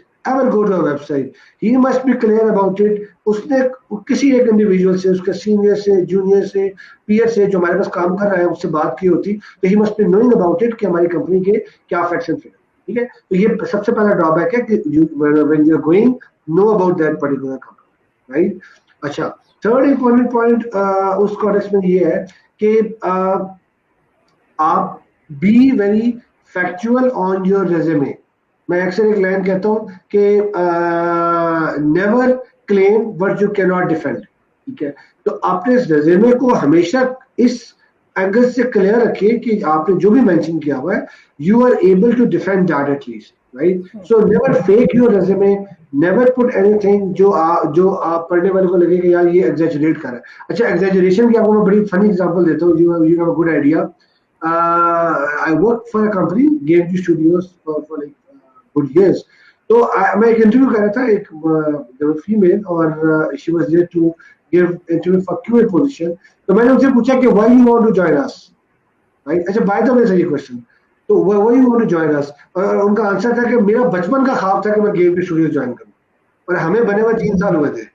he must be clear about it. उसने किसी एक इंडिविजुअल से, उसके सीनियर से, जूनियर से, पीयर से जो हमारे पास काम कर रहा है उससे बात की होती, तो he must be knowing about it कि हमारी कंपनी के क्या फैक्ट्स एंड फिगर, ठीक है? तो ये सबसे पहला ड्रॉबैक है कि when you are going, know about that particular company, right? अच्छा, थर्ड इंपॉर्टेंट पॉइंट उस कॉन्टेक्स्ट में ये है कि आप be very factual on your resume. मैं अक्सर एक लाइन कहता हूँ कि never claim what you can not defend, ठीक है? तो अपने रेज्यूमे को हमेशा इस एंगल से क्लियर रखिए कि आपने जो भी मेंशन किया हुआ है you are able to defend that at least, right? So never fake your resume, never put anything जो आप पढ़ने वाले को लगे कि यार ये एग्जैजरेट कर रहा है। अच्छा, एग्जैजरेशन की आपको मैं बड़ी फनी एग्जांपल देता हूँ, you have a good idea. I worked for a company, GameKey Studios, for like good years. तो मैं एक इंटरव्यू कर रहा था, एक फीमेल, और she was there to give interview for QA position. तो मैंने उनसे पूछा कि why you want to join us, right? अच्छा, by the way सही क्वेश्चन, तो why you want to join us? और उनका आंसर था कि मेरा बचपन का ख्वाब था कि मैं GameKey Studios ज्वाइन करूँ, और हमें बने हुए 3 साल हुए थे,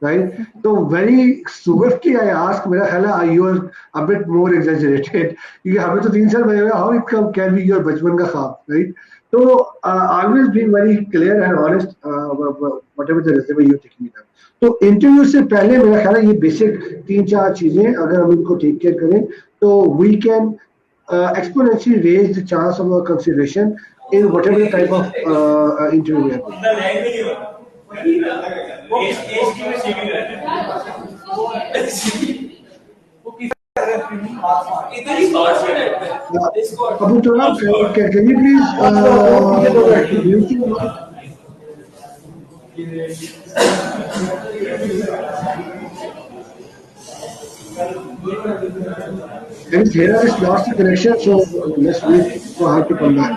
right? So very swiftly I asked, मेरा ख्याल है you are a bit more exaggerated, क्योंकि हमें तो 3 साल बने हुए, how it can be your बचपन का ख्वाब, right? So always being very clear and honest whatever the resume you're taking it up. तो इंटरव्यू से पहले मेरा ख्याल है ये बेसिक 3-4 चीजें अगर हम इनको टेक केयर करें तो we can exponentially raise the chance of our consideration in whatever type of interview we have. Abu Turab, can you please mute your mic? And Hera has lost the connection, so let's wait for her to come back.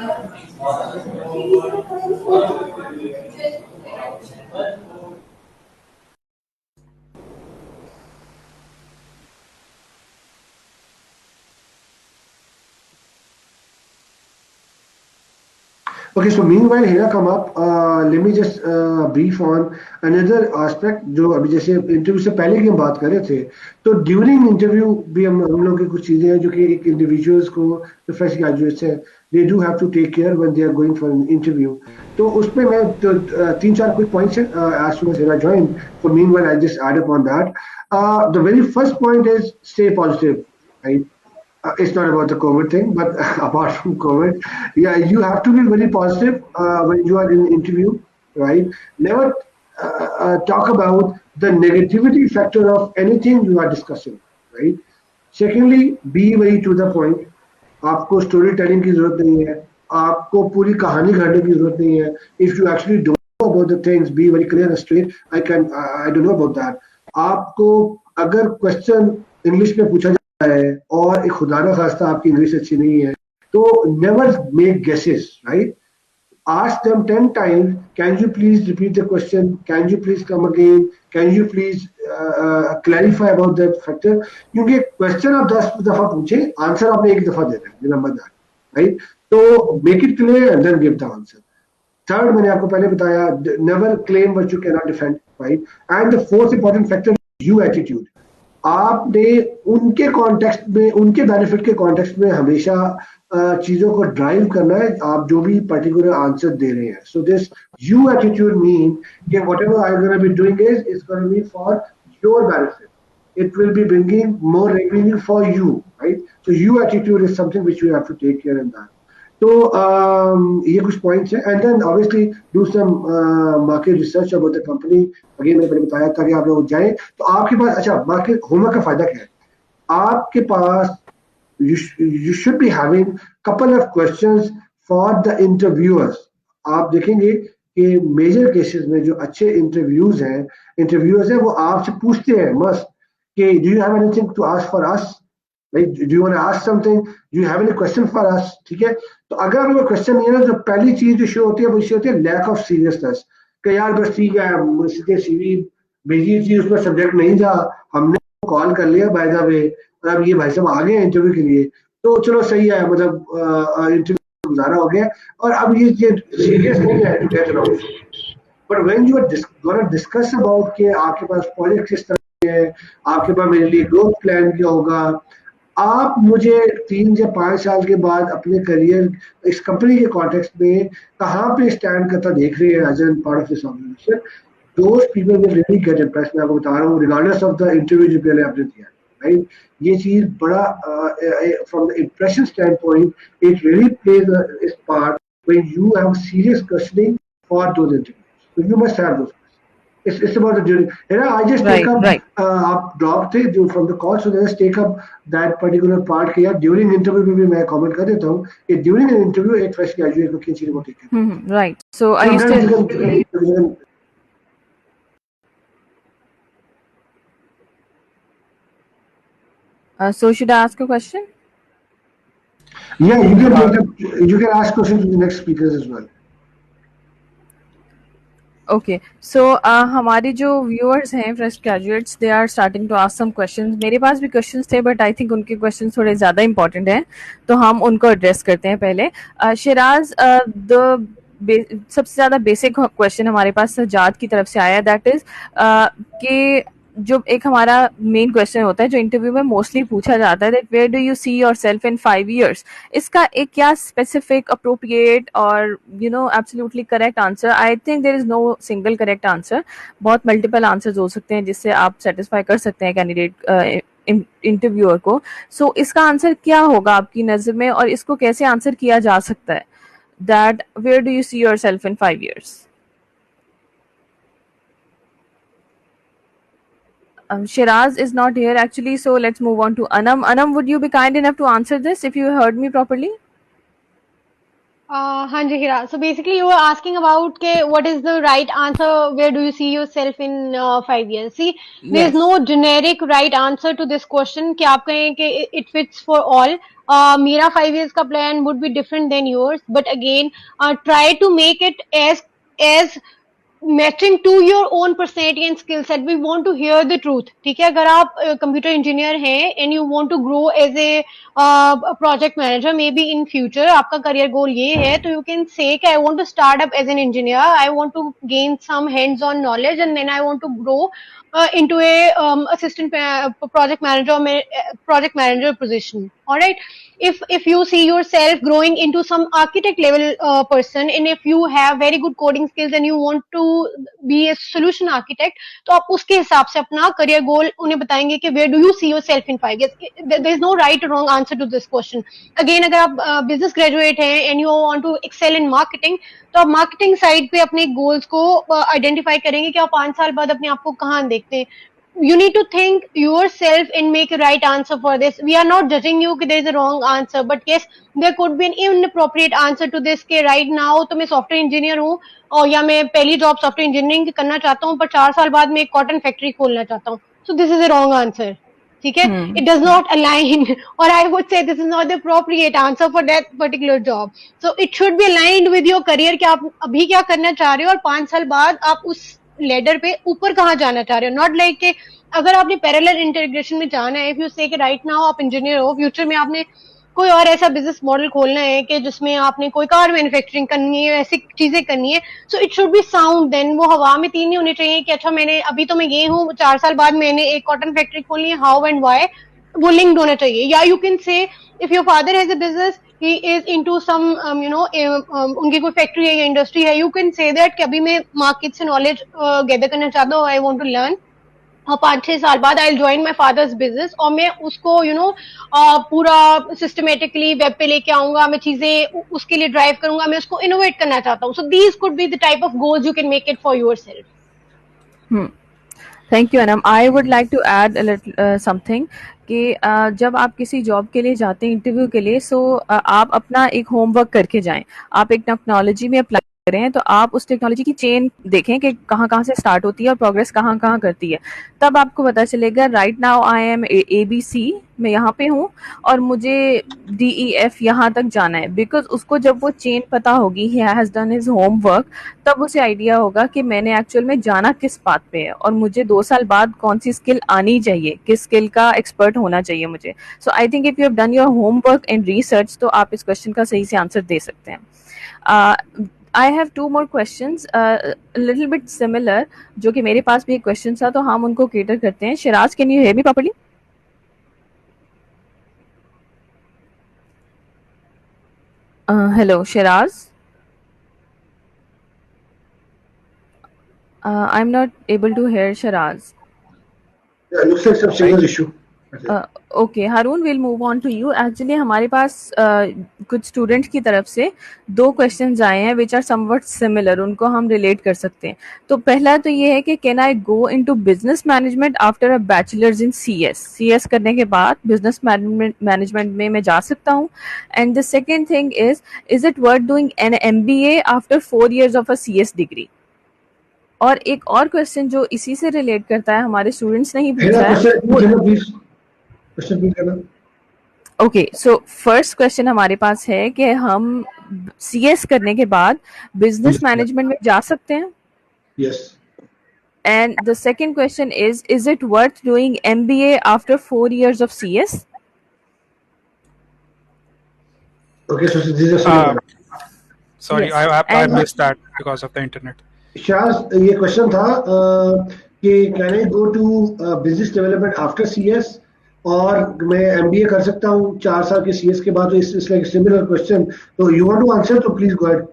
Okay, so meanwhile Hera come up, let me just brief on another aspect जो अभी जैसे interview से पहले की हम बात कर रहे थे, तो ड्यूरिंग इंटरव्यू भी हम लोग की कुछ चीजें हैं जो कि एक इंडिविजुअल्स को जो फ्रेश ग्रेजुएट्स हैं they do have to take care when they are going for an interview. तो उसमें मैं 3-4 quick points हैं as soon as Hera joined. So meanwhile I just add up on that. The very first point is stay positive, right? It's not about the COVID thing, but apart from COVID, yeah, you have to be very positive when you are in an interview, right? Never talk about the negativity factor of anything you are discussing, right? Secondly, be very to the point. आपको story telling की जरूरत नहीं है, आपको पूरी कहानी घड़ने की जरूरत नहीं है. If you actually don't know about the things, be very clear and straight. I don't know about that. आपको अगर क्वेश्चन इंग्लिश में पूछा जाता है और एक खुदा ना खास्ता आपकी इंग्लिश अच्छी नहीं है, तो never make guesses, right? Ask them 10 times, can you please repeat the question? Can you please come again? Can you please clarify about that factor? क्योंकि क्वेश्चन आप 10 दफा पूछे, आंसर आपने एक दफा देना है, रिमेंबर दैट, राइट? तो make it clear and then give the answer. Third, मैंने आपको पहले बताया, never claim what you can not defend, right? And the fourth important factor, you attitude. आपने उनके कॉन्टेक्स्ट में, उनके बेनिफिट के कॉन्टेक्स्ट में हमेशा चीजों को ड्राइव करना है, आप जो भी पर्टिकुलर आंसर दे रहे हैं. So this you attitude mean कि whatever I am gonna be doing is gonna be for your benefit. It will be bringing more revenue for you, right? So you attitude is something which you have to take care in that. तो ये कुछ points हैं. And then obviously do some market research about the company. Again मैंने पहले बताया ताकि आप लोग जाएं तो आपके पास, अच्छा, मार्केट होमवर्क का फायदा क्या है? आपके पास you should be having couple of questions for the interviewers. आप देखेंगे कि मेजर केसेस में जो अच्छे इंटरव्यूअर्स हैं वो आपसे पूछते हैं मस्ट कि do you have anything to ask for us? Right? Do you want to ask something? Do you have any question for us? ठीक है. तो अगर आपको क्वेश्चन नहीं है ना, तो पहली चीज जो शो होती है वो होती है लैक ऑफ सीरियसनेस. कि यार बस ठीक है, मुझसे सीवी भेजी थी, उसमें सब्जेक्ट नहीं था, हमने कॉल कर लिया बाय द वे, और अब ये भाई साहब आ गए इंटरव्यू के लिए, तो चलो सही है, मतलब इंटरव्यू गुजारा हो गया और अब ये सीरियस नहीं है to get it out. But when you are gonna discuss about कि आपके पास प्रोजेक्ट किस तरह के है, आपके पास मेरे लिए ग्रोथ प्लान क्या होगा, आप मुझे 3 या 5 साल के बाद अपने करियर इस कंपनी के कॉन्टेक्स्ट में कहाँ पे स्टैंड करता देख रहे हैं as an part of this organisation, those people will really get impressed. मैं आपको बता रहा हूँ, regardless of the interview जो पहले आपने दिया, right? ये चीज बड़ा from the impression standpoint, it really plays its part when you have serious questioning for those interviews. So you must have those. It's about the during. I just take up आप drop थे जो from the call, so just take up that particular part कि यार during interview में भी मैं comment कर देता हूँ कि during an interview एक fresh graduate को किन चीजों को take करना है. Right. So are you still? So should I ask a question? Yeah, you can ask questions to the next speakers as well. Okay, so हमारे जो viewers हैं fresh graduates, they are starting to ask some questions. मेरे पास भी questions थे, but I think उनके questions थोड़े ज़्यादा important हैं, तो हम उनको address करते हैं पहले. शिराज, सबसे ज़्यादा बेसिक क्वेश्चन हमारे पास सजाद की तरफ से आया, दैट इज कि जो एक हमारा मेन क्वेश्चन होता है जो इंटरव्यू में मोस्टली पूछा जाता है, that where do you see yourself in 5 years, इसका एक क्या स्पेसिफिक, अप्रोप्रिएट और absolutely correct answer? I think there is no single correct answer, बहुत मल्टीपल आंसर्स हो सकते हैं जिससे आप सेटिस्फाई कर सकते हैं कैंडिडेट इंटरव्यूअर को. सो इसका आंसर क्या होगा आपकी नज़र में, और इसको कैसे आंसर किया जा सकता है, that where do you see yourself in 5 years? Shiraz is not here actually, so let's move on to Anam. Anam, would you be kind enough to answer this if you heard me properly? हाँ जी Hira. So basically you were asking about what is the right answer, where do you see yourself in 5 years? See, there is no generic right answer to this question कि आप कहें कि it fits for all. मेरा 5 years का plan would be different than yours, but again try to make it as matching to your own personality and skill set. We want to hear the truth. ठीक है, अगर आप computer engineer हैं and you want to grow as a project manager, maybe in future आपका career goal ये है, तो you can say I want to start up as an engineer, I want to gain some hands on knowledge and then I want to grow into a assistant project manager position all right. If you see yourself growing into some architect level person, and if you have very good coding skills and you want to be a solution architect, तो आप उसके हिसाब से अपना career goal उन्हें बताएंगे कि where do you see yourself in 5 years. There is no right or wrong answer to this question. Again, अगर आप business graduate हैं and you want to excel in marketing, तो आप marketing side पे अपने goals को identify करेंगे कि आप 5 साल बाद अपने आप को कहाँ देखते हैं. You need to think yourself and make a right answer for this. We are not judging you कि there is a wrong answer, but yes, there could be an inappropriate answer to this कि right now तो मैं software engineer हूँ और या मैं पहली job software engineering की करना चाहता हूँ, पर 4 साल बाद मैं एक cotton factory खोलना चाहता हूँ. So this is a wrong answer. ठीक है? It does not align, or I would say this is not the appropriate answer for that particular job. So it should be aligned with your career कि आप अभी क्या करना चाह रहे हो और 5 साल बाद आप उस लेडर पे ऊपर कहाँ जाना चाह रहे हो. नॉट लाइक के अगर आपने पैरेलल इंटीग्रेशन में जाना है, इफ यू से कि राइट नाउ आप इंजीनियर हो, फ्यूचर में आपने कोई और ऐसा बिजनेस मॉडल खोलना है कि जिसमें आपने कोई कार मैन्युफैक्चरिंग करनी है, ऐसी चीजें करनी है, so it should be sound. Then वो हवा में तीन नहीं होने चाहिए कि अच्छा मैंने अभी तो मैं ये हूँ, 4 साल बाद मैंने एक कॉटन फैक्ट्री खोलनी है, हाउ एंड व्हाई, वो लिंक्ड होना चाहिए. या यू कैन से if your father has a business, he is into some उनकी कोई फैक्ट्री है या इंडस्ट्री है, यू कैन से दैट कि अभी मैं मार्केट से नॉलेज गैदर करना चाहता हूँ, आई वांट टू लर्न, और 5-6 साल बाद I join my father's business और मैं उसको पूरा सिस्टमेटिकली वेब पे लेके आऊंगा, मैं चीजें उसके लिए ड्राइव करूंगा, मैं उसको इनोवेट करना चाहता हूँ. So these could be the type of goals you can make it for yourself. Thank you Anam. I would like to add something कि जब आप किसी जॉब के लिए जाते हैं इंटरव्यू के लिए, सो आप अपना एक होमवर्क करके जाएं. आप एक टेक्नोलॉजी में अप्लाई करें तो आप उस टेक्नोलॉजी की चेन देखें कि कहाँ कहाँ से स्टार्ट होती है और प्रोग्रेस कहाँ कहाँ करती है. तब आपको पता चलेगा right now I am ABC, मैं यहाँ पे हूँ और मुझे DEF यहाँ तक जाना है. बिकॉज उसको जब वो चेन पता होगी, he has done his homework, तब उसे आइडिया होगा कि मैंने एक्चुअल में जाना किस पाथ पे है और मुझे 2 साल बाद कौन सी स्किल आनी चाहिए, किस स्किल का एक्सपर्ट होना चाहिए मुझे. So I think if you have done your homework and research तो आप इस क्वेश्चन का सही से आंसर दे सकते हैं. I have 2 more questions, little bit similar, जो कि मेरे पास भी एक क्वेश्चन था तो हम उनको केटर करते हैं. Siraj, can you hear me properly? Hello, Shiraz. I'm not able to hear Shiraz. Yeah, looks like some signal issue. Okay Harun, will move on to you. Actually हमारे पास कुछ स्टूडेंट्स की तरफ से 2 क्वेश्चंस आए हैं विच आर समवट सिमिलर, उनको हम रिलेट कर सकते हैं. तो पहला तो ये है कि can I go into business management after a bachelors in CS करने के बाद बिजनेस मैनेजमेंट में मैं जा सकता हूँ. And the second thing is it worth doing an MBA after 4 years of a CS degree. और एक और क्वेश्चन जो इसी से रिलेट करता है, हमारे स्टूडेंट्स ने ही पूछा है. ओके, सो फर्स्ट क्वेश्चन हमारे पास है कि हम CS करने के बाद बिजनेस मैनेजमेंट में जा सकते हैं. Yes. And the second question is it worth doing MBA after 4 years of CS? Okay, so these are some. Sorry, Yes. I missed that because of the internet. Shaz, ये question था कि can I go to business development after CS और मैं MBA कर सकता हूँ 4 साल के CS के बाद. तो इट्स लाइक सिमिलर क्वेश्चन, तो यू वांट टू आंसर, तो please go ahead.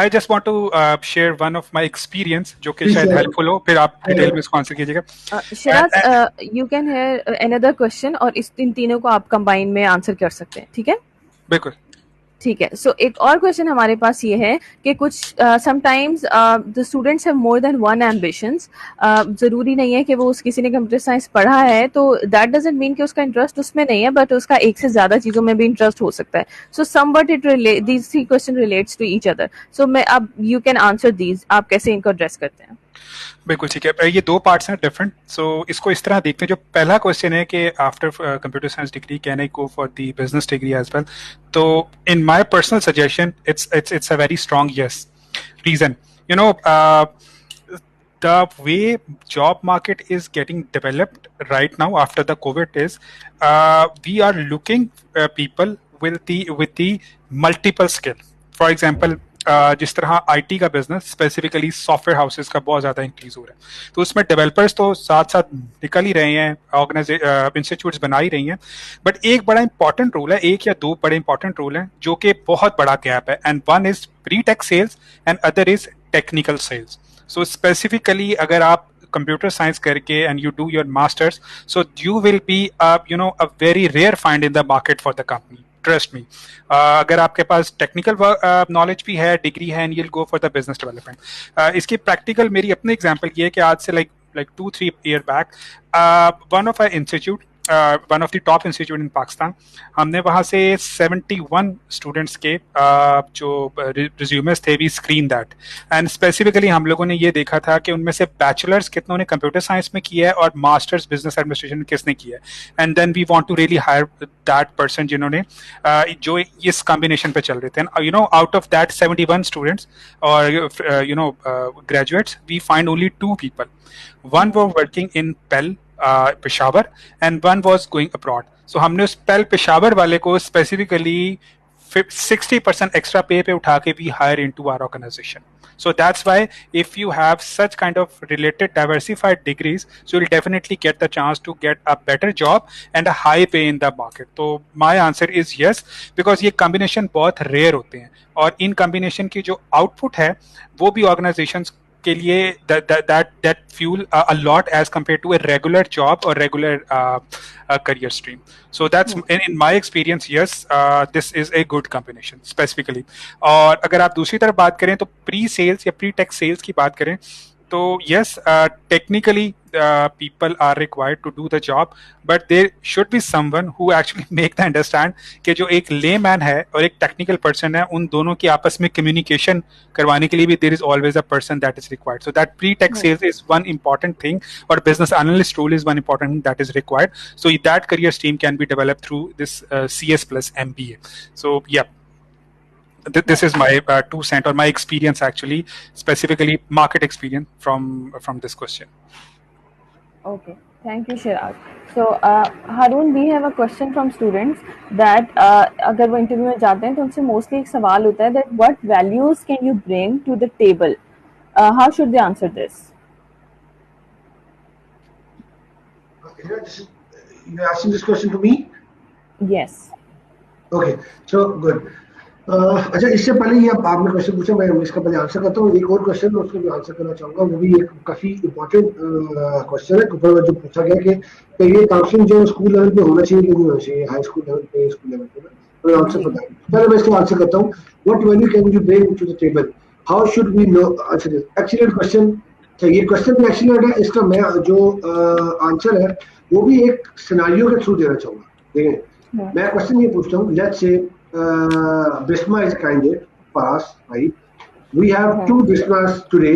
I just want to share one of my experience जो कि Please शायद share. हेल्पफुल हो, फिर आप डिटेल में इसको आंसर कीजिएगा. Siraj, you can hear another question और इन तीनों को आप कंबाइन में आंसर कर सकते हैं. ठीक है, बिल्कुल ठीक है. सो एक और क्वेश्चन हमारे पास ये है कि कुछ sometimes the students have more than one ambitions. जरूरी नहीं है कि वो किसी ने कंप्यूटर साइंस पढ़ा है तो दैट डजंट मीन कि उसका इंटरेस्ट उसमें नहीं है, बट उसका एक से ज्यादा चीजों में भी इंटरेस्ट हो सकता है. So somewhat it these 3 question relates to each other. So मैं अब यू कैन आंसर दीज, आप कैसे इनको एड्रेस करते हैं. बिल्कुल ठीक है. ये 2 पार्ट्स हैं डिफरेंट. सो इसको इस तरह देखते हैं. जो पहला क्वेश्चन है कि after computer science degree can I go for the business degree as well. तो in my personal suggestion it's a very strong yes. Reason, you know, the way job market is getting developed right now after the COVID is we are looking people with the multiple skill. For example, जिस तरह IT का business specifically software houses का बहुत ज़्यादा increase हो रहा है, तो उसमें डेवलपर्स तो साथ साथ निकल ही रहे हैं, इंस्टीट्यूट्स बना ही रही हैं, बट एक बड़ा इंपॉर्टेंट रोल है, एक या दो बड़े इंपॉर्टेंट रोल हैं जो कि बहुत बड़ा गैप है, and one is pre tech sales and other is technical sales. So specifically अगर आप computer science करके and you do your masters, so you will be a very rare find in the market for the company, trust me. अगर आपके पास technical knowledge भी है, degree है, and you'll go for the business development. इसकी practical मेरी अपनी example ये है कि आज से like 2-3 year back, one of our institute, one of the top institute in Pakistan, हमने वहाँ से 71 स्टूडेंट्स के जो रिज्यूमेस थे we screen that, and specifically हम लोगों ने ये देखा था कि उनमें से बैचलर्स कितनों ने कंप्यूटर साइंस में किया है और मास्टर्स बिजनेस एडमिनिस्ट्रेशन में किसने किया है, and then we want to really hire that person जिन्होंने जो इस कॉम्बिनेशन पे चल रहे थे. आउट ऑफ दैट 71 स्टूडेंट्स और graduates, we find only 2 people. One were working in Pell, Peshawar, and one was going abroad. So हमने उस Pell Peshawar वाले को specifically 60% extra pay पे उठा के we hire into our organization. So that's why if you have such kind of related diversified degrees, so you'll definitely get the chance to get a better job and a high pay in the market. तो my answer is yes, because ये combination बहुत rare होते हैं, और इन combination की जो output है वो भी organizations के लिए that fuel a lot as compared to a regular job or regular career stream. So that's in my experience, yes, this is a good combination specifically. और अगर आप दूसरी तरफ बात करें तो प्री सेल्स या प्री टेक सेल्स की बात करें तो yes, technically people are required to do the job, but there should be someone who actually make the understand कि जो एक layman है और एक technical person है, उन दोनों की आपस में communication करवाने के लिए भी there is always a person that is required. So that pre-tech sales is one important thing, or business analyst role is one important thing that is required. So that career stream can be developed through this CS plus MBA. So yeah. This is my 2 cents or my experience, actually, specifically market experience from this question. Okay, thank you, Chirag. So, Harun, we have a question from students that अगर वो interview में जाते हैं तो उनसे mostly एक सवाल होता है that what values can you bring to the table? How should they answer this? You're asking this question to me? Yes. Okay, so good. अच्छा, इससे पहले ये आपने क्वेश्चन पूछा, मैं इसका पहले आंसर करता हूँ. एक और क्वेश्चन है उसको भी आंसर करना चाहूँगा, वो भी एक काफ़ी इम्पोर्टेंट क्वेश्चन है. ऊपर जो पूछा गया कि करियर काउंसलिंग जो स्कूल लेवल पे होना चाहिए कि नहीं होना चाहिए, हाई स्कूल लेवल पे, स्कूल लेवल पे, तो आंसर पता है. पहले मैं इसको आंसर करता हूँ. What value can you bring to the table, how should we know. अच्छा, एक्सीलेंट क्वेश्चन. ये क्वेश्चन भी एक्सीलेंट है. इसका मैं जो आंसर है वो भी एक सिनेरियो के थ्रू देना चाहूँगा. देखें, मैं क्वेश्चन ये पूछता हूँ, let's say Bisma is a candidate for us, right? We have 2 Bismas today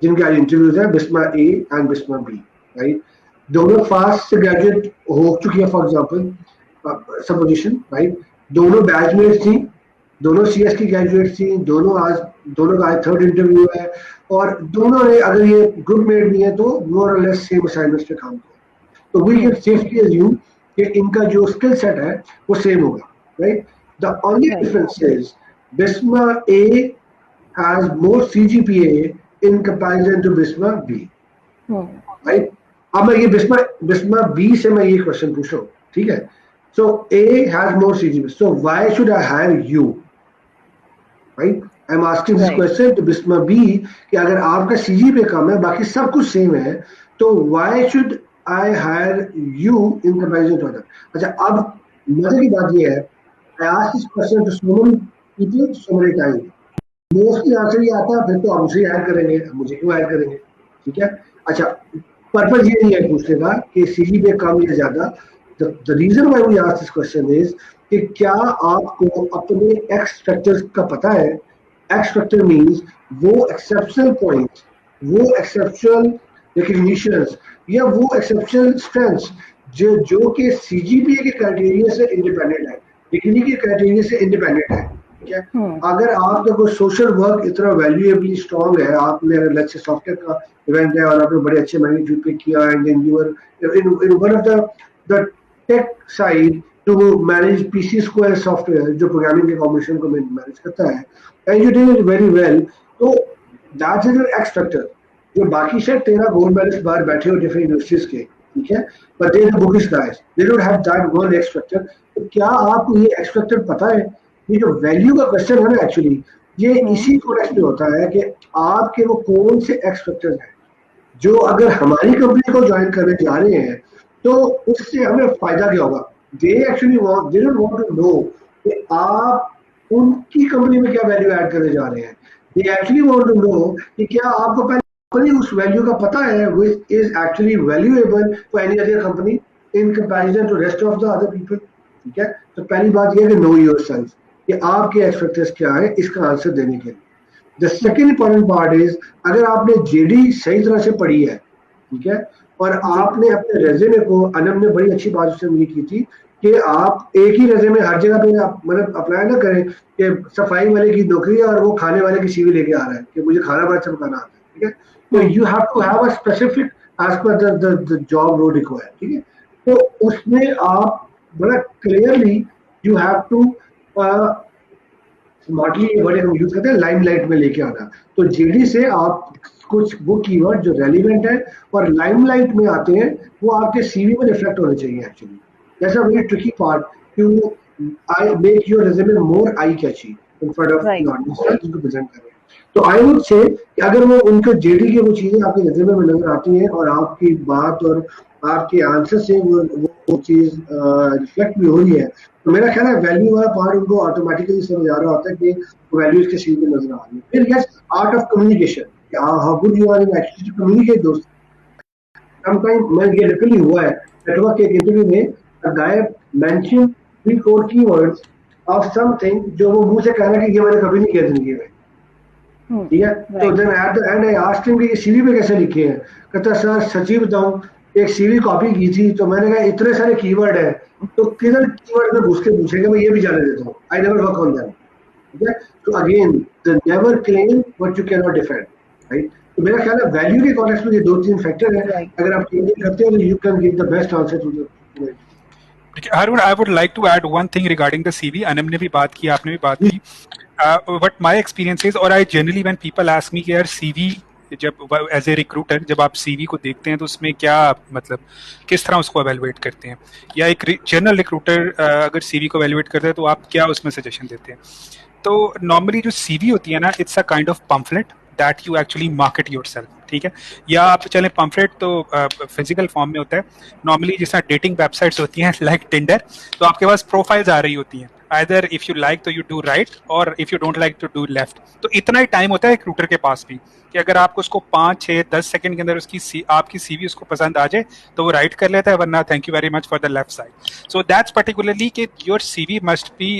जिनके आज इंटरव्यूज है, Bisma A and Bisma B, right? दोनों फास्ट से ग्रेजुएट हो चुकी है, फॉर एग्जांपल सपोजिशन, राइट? दोनों बैचमेट्स थी, दोनों CS की ग्रेजुएट थी, दोनों का आज 3rd इंटरव्यू है, और दोनों ने अगर ये ग्रुप मेट भी है तो मोर और लेस सेम असाइनमेंट्स पे काम किया. तो वी कैन सेफली अज्यूम कि इनका जो स्किल सेट है वो सेम होगा, right? The only difference is Bisma A has more CGPA in comparison to Bisma B, right? अब मैं ये Bisma B से मैं ये क्वेश्चन पूछ रहा हूँ, ठीक है? So A has more CGPA, so why should I hire you, right? I'm asking this question to Bisma B कि अगर आपका CGPA कम है, बाकी सब कुछ सेम है, तो why should I hire you in comparison to other? अच्छा, अब मजे की बात ये है, I asked this question to so many people so many times. Mostly answer ये आता है, फिर तो आप मुझे हायर करेंगे, मुझे क्यों हायर करेंगे, ठीक है? अच्छा, पर्पज ये नहीं है पूछने का कि CGPA कम या ज्यादा. The reason why we ask this question is कि क्या आपको अपने X factors का पता है? X factor means वो exceptional points, वो exceptional recognitions या वो exceptional strengths जो कि CGPA के क्राइटेरिया से इंडिपेंडेंट है, डिग्री के क्राइटेरिया से इंडिपेंडेंट है, ठीक है? अगर आपका कोई सोशल वर्क इतना वैल्यूएबली स्ट्रांग है, आपने लेट्स से सॉफ्टवेयर का इवेंट है और आपने बड़े अच्छे मैग्नीट्यूड पे किया, and then you are in one of the tech side to manage PC Square software, जो programming के combination को manage करता है, and you did it very well. तो that is your X factor. जो बाकी शायद 13 gold medalists बाहर बैठे हो different universities के, ठीक है, but they are the bookish guys. They don't have that one X factor. तो क्या आपको ये X factor पता है? ये जो value का question है ना actually, ये इसी context में होता है कि आपके वो कौन से X factors हैं जो अगर हमारी कंपनी को ज्वाइन करने जा रहे हैं तो उससे हमें फायदा क्या होगा. They actually want, they don't want to know कि आप उनकी कंपनी में क्या वैल्यू ऐड करने जा रहे हैं. They actually want to know कि क्या आपको पहले उस वैल्यू का पता है which is actually valuable for any other company in comparison to rest of the other people. ठीक है, तो पहली बात यह है कि know yourself कि आपके एक्सपेक्टेशंस क्या है इसका आंसर देने के लिए. The second important part is अगर आपने जेडी सही तरह से पढ़ी है, ठीक है, और आपने अपने रेज्यूमे को, अनम ने बड़ी अच्छी बात उससे मुझे की थी कि आप एक ही रेज्यूमे हर जगह पे आप मतलब अप्लाई ना करें कि सफाई वाले की नौकरी है और वो खाने वाले की सीवी लेके आ रहा है कि मुझे खाना बड़ा अच्छा पकाना आता है. ठीक है, तो you have to have a specific as per the job role required. ठीक है, तो उसमें आप बड़ा clearly you have to smartly ये वर्ड हम यूज करते हैं लाइमलाइट में लेके आना. तो जेडी से आप कुछ वो कीवर्ड जो रेलिवेंट है और लाइमलाइट में आते हैं वो आपके सीवी में रिफ्लेक्ट होने चाहिए. Actually that's a very tricky part to I make your resume more eye catchy in front of the audience जिनको प्रेजेंट कर रहे हैं. तो आई वुड से अगर वो उनके जेडी की वो चीजें आपके रेज्यूमे में नजर आती हैं और आपकी बात और आपके आंसर से वो चीज रिफ्लेक्ट भी हो रही है तो मेरा ख्याल है वैल्यू वाला पार्ट उनको ऑटोमेटिकली समझ आ रहा होता है कि वैल्यू इसके सीवी में नजर आ रही है. फिर yes, art of communication, how good you are in actually to communicate दोस्त. समटाइम मैं ये लिटरली हुआ है नेटवर्क के इंटरव्यू में a guy mention 3-4 keywords of something जो वो मुंह से कह रहा है कि ये मैंने कभी नहीं किया जिंदगी में. ठीक है, तो then at the end I asked him कि ये सीवी पे कैसे लिखे हैं. कहता सर सच्ची बताऊं एक सीवी कॉपी की थी तो मैंने कहा इतने सारे कीवर्ड है तो किधर कीवर्ड में घुस के पूछेंगे, मैं ये भी जाने देता हूँ. I never work on that. ठीक है, तो again the never claim what you can not defend. Right, तो मेरा ख्याल है वैल्यू के कॉन्टेक्स्ट में ये 2-3 फैक्टर है. अगर आप क्लियर करते हो तो you can give the best answer to the. Harun, I would like to add one thing regarding the CV. Anam ने भी बात की, आपने भी बात की. But my experience is, और I generally when people ask me कि यार CV जब एज ए रिक्रूटर जब आप सीवी को देखते हैं तो उसमें क्या मतलब किस तरह उसको एवेलुएट करते हैं, या एक जनरल रिक्रूटर अगर सीवी को एवेलुएट करते हैं तो आप क्या उसमें सजेशन देते हैं. तो नॉर्मली जो सीवी होती है ना, it's a kind of pamphlet that you actually market yourself. ठीक है, या आप चलें पम्फलेट तो फिजिकल फॉर्म में होता है. नॉर्मली जिस तरह डेटिंग वेबसाइट्स होती हैं लाइक टिंडर, तो आपके पास प्रोफाइल्स आ रही होती हैं. Either if you like तो you do right or if you don't like to do left. तो इतना ही टाइम होता है रिक्रूटर के पास भी कि अगर आपको उसको 5-6-10 सेकंड के अंदर उसकी आपकी सीवी उसको पसंद आ जाए तो वो राइट कर लेता है, वरना thank you very much for the left side. So that's particularly कि your CV must be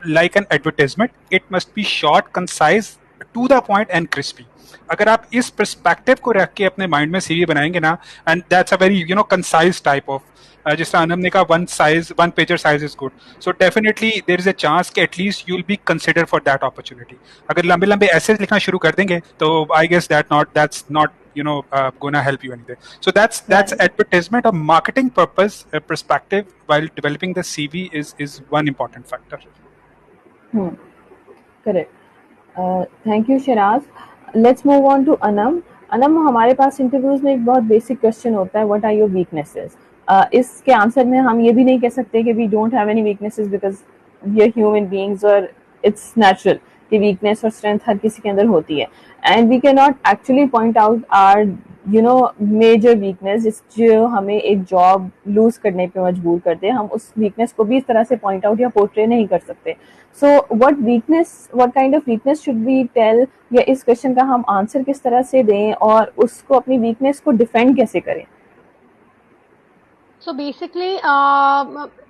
like an advertisement. It must be short, concise, to the point and crispy. अगर आप इस पर्सपेक्टिव को रख के अपने माइंड में सीवी बनाएंगे ना, and that's a very concise type of, जिस तरह अनम ने कहा one pager size is good. So definitely there is a chance कि at least you will be consider for that opportunity. अगर लंबे लंबे ऐसे लिखना शुरू कर देंगे तो I guess that's not gonna help you anything. So that's advertisement और marketing purpose perspective while developing the CV is one important factor. Correct. Thank you Shiraz. Let's move on to Anam. Anam, हमारे पास interviews में एक बहुत basic question होता है, what are your weaknesses. इसके answer में हम ये भी नहीं कह सकते कि we don't have any weaknesses because we are human beings और इट्स नेचुरल कि वीकनेस और स्ट्रेंथ हर किसी के अंदर होती है. And we can not actually point out our major weakness जो हमें एक जॉब लूज करने पे मजबूर कर दे. हम उस वीकनेस को भी इस तरह से पॉइंट आउट या पोर्ट्रे नहीं कर सकते. So what kind of weakness should we tell, या इस क्वेश्चन का हम आंसर किस तरह से दें और उसको अपनी वीकनेस को डिफेंड कैसे करें. So basically,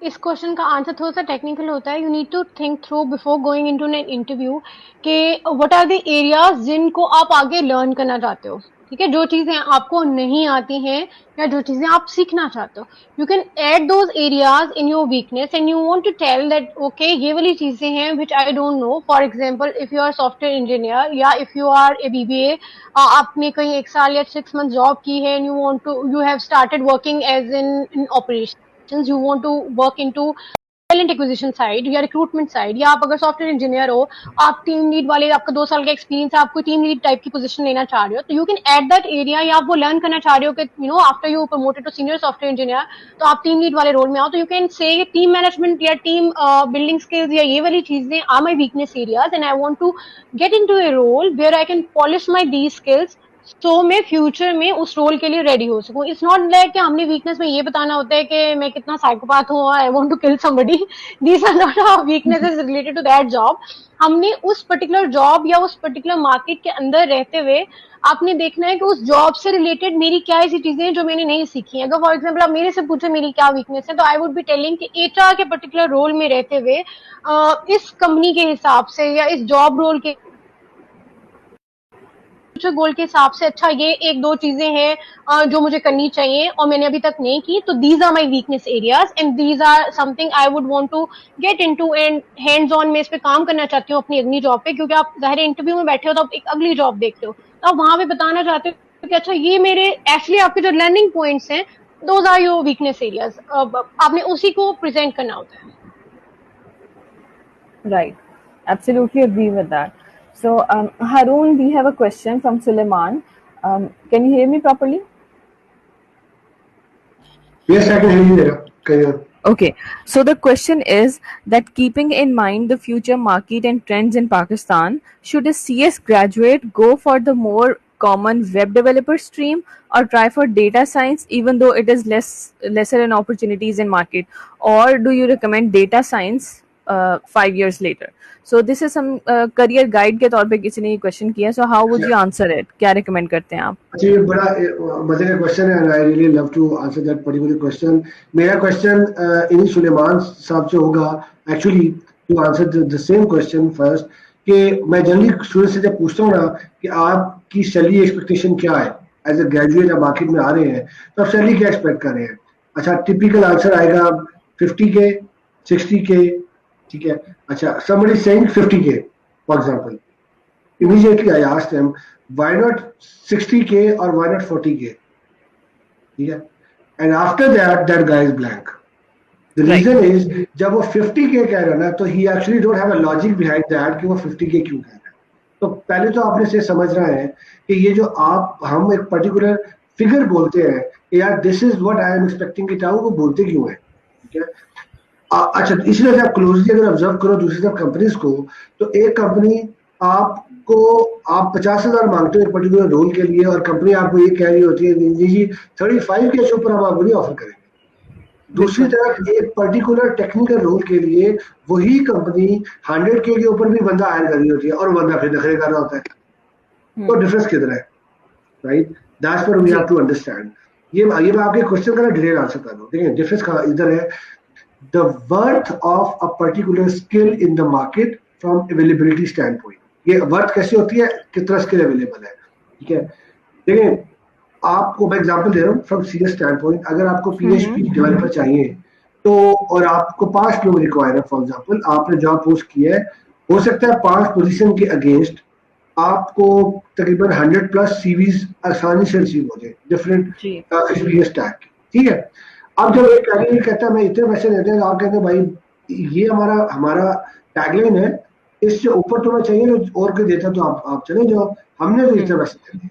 इस क्वेश्चन का आंसर थोड़ा सा टेक्निकल होता है. You need to think through before going into an interview कि व्हाट आर द एरियाज जिनको आप आगे लर्न करना चाहते हो. ठीक है, जो चीजें आपको नहीं आती हैं या जो चीजें आप सीखना चाहते हो, you can add those areas in your weakness and you want to tell that okay ये वाली चीजें हैं which I don't know. For example, if you are software engineer या if you are a BBA, आपने कहीं 1 साल या 6 month job की है and you have started working as in operation. instance you want to work into talent acquisition side या recruitment side, या आप अगर सॉफ्टवेयर इंजीनियर हो, आप टीम लीड वाले, आपका 2 साल का एक्सपीरियंस है, आपको टीम लीड टाइप की पोजीशन लेना चाह रहे हो, तो you can at that area, या आप वो लर्न करना चाह रहे हो कि you know after you promoted to senior software engineer तो आप टीम लीड वाले रोल में आओ, तो you can say team management या टीम बिल्डिंग स्किल्स या ये वाली चीजें are my weakness areas and I want to get into A role where I can polish my the skills, तो मैं फ्यूचर में उस रोल के लिए रेडी हो सकूं. इट्स नॉट लाइक कि हमने वीकनेस में ये बताना होता है कि मैं कितना साइकोपैथ हूँ, I want to kill somebody. These are not our weaknesses related to that job. हमने उस पर्टिकुलर जॉब या उस पर्टिकुलर मार्केट के अंदर रहते हुए आपने देखना है कि उस जॉब से रिलेटेड मेरी क्या ऐसी चीजें हैं जो मैंने नहीं सीखी हैं. अगर फॉर एग्जाम्पल आप मेरे से पूछे मेरी क्या वीकनेस है, तो आई वुड बी टेलिंग कि एचआर के पर्टिकुलर रोल में रहते हुए इस कंपनी के हिसाब से या इस जॉब रोल के गोल के हिसाब से अच्छा ये 1-2 चीजें हैं जो मुझे करनी चाहिए और मैंने अभी तक नहीं की, तो these are my weakness areas and these are something I would want to get into and hands on. मैं इस पे काम करना चाहती हूँ अपनी अगली जॉब पे, क्योंकि आप जाहिर इंटरव्यू में बैठे हो तो आप एक अगली जॉब देखते हो, तो आप वहां पे बताना चाहते हो कि अच्छा ये मेरे एक्चुअली आपके जो लर्निंग पॉइंट्स हैं, those are your weakness areas. आपने उसी को प्रेजेंट करना होता है. Right. Absolutely agree with that. So, Harun, we have a question from Suleiman. Can you hear me properly? Yes, I can hear you there. Carry on. Okay. So the question is that keeping in mind the future market and trends in Pakistan, should a CS graduate go for the more common web developer stream or try for data science, even though it is lesser in opportunities in market, or do you recommend data science 5 years later? So this is some career guide के तौर पे किसी ने ये question किया. So how would you answer it? क्या recommend करते हैं आप? अच्छा, ये बड़ा मजे का क्वेश्चन है and I really love to answer that particular question. मेरा क्वेश्चन इन्हीं सुलेमान साहब से होगा actually to answer the same question first, कि मैं जनरली स्टूडेंट से जब पूछता हूँ ना कि आपकी सैलरी एक्सपेक्टेशन क्या है एज ए ग्रेजुएट, आप मार्केट में आ रहे हैं तो आप सैलरी क्या एक्सपेक्ट कर रहे हैं. अच्छा, टिपिकल आंसर आएगा 50K, 60K. ठीक है. अच्छा, somebody saying 50K for example, immediately I asked them why not 60K or why not 40K. ठीक है. And after that guy is blank. The reason is जब वो 50K कह रहा है ना, तो he actually don't have a logic behind that कि वो 50K क्यों कह रहा है. तो पहले तो आपने से समझ रहा है कि ये जो हम एक पर्टिकुलर फिगर बोलते हैं यार this is what I am expecting it out, वो बोलते क्यों है. ठीक है. अच्छा, इसलिए आप क्लोजली अगर ऑब्जर्व करो दूसरी तरफ कंपनीज को, तो एक कंपनी आप 50,000 मांगते हो एक पर्टिकुलर रोल के लिए और कंपनी आपको ये कह रही होती है जी 35 के ऊपर हम आपको नहीं ऑफर करेंगे. दूसरी तरफ एक पर्टिकुलर टेक्निकल रोल के लिए वही कंपनी 100K के ऊपर भी बंदा हायर कर रही होती है और बंदा फिर नखरे कर रहा होता है. तो डिफरेंस किधर है, right? That's what we have to understand. ये मैं आपके क्वेश्चन का डिटेल आंसर कर रहा हूँ. देखिए डिफरेंस कहाँ इधर है. The worth of a particular skill in the market from availability standpoint. ये वर्थ कैसी होती है, कितना स्किल अवेलेबल है. ठीक है. देखिए आपको मैं एग्जांपल दे रहा हूँ फ्रॉम सीरियस स्टैंड. अगर आपको PHP डेवलपर चाहिए तो और आपको 5 लोग रिक्वायर है, फॉर एग्जांपल आपने जॉब पोस्ट किया है, हो सकता है 5 पोजीशन के अगेंस्ट आपको तकरीबन 100+ CVs आसानी से रिसीव हो जाए डिफरेंट एक्सपीरियंस टैग. ठीक है. अब जब एक कैंडिडेट कहता है मैं इतने पैसे देते हैं, आप कहते हैं भाई ये हमारा टैगलाइन है, इससे ऊपर तो मैं चाहिए तो और कोई देता तो आप चले जाओ, हमने तो इतने पैसे दे दिए.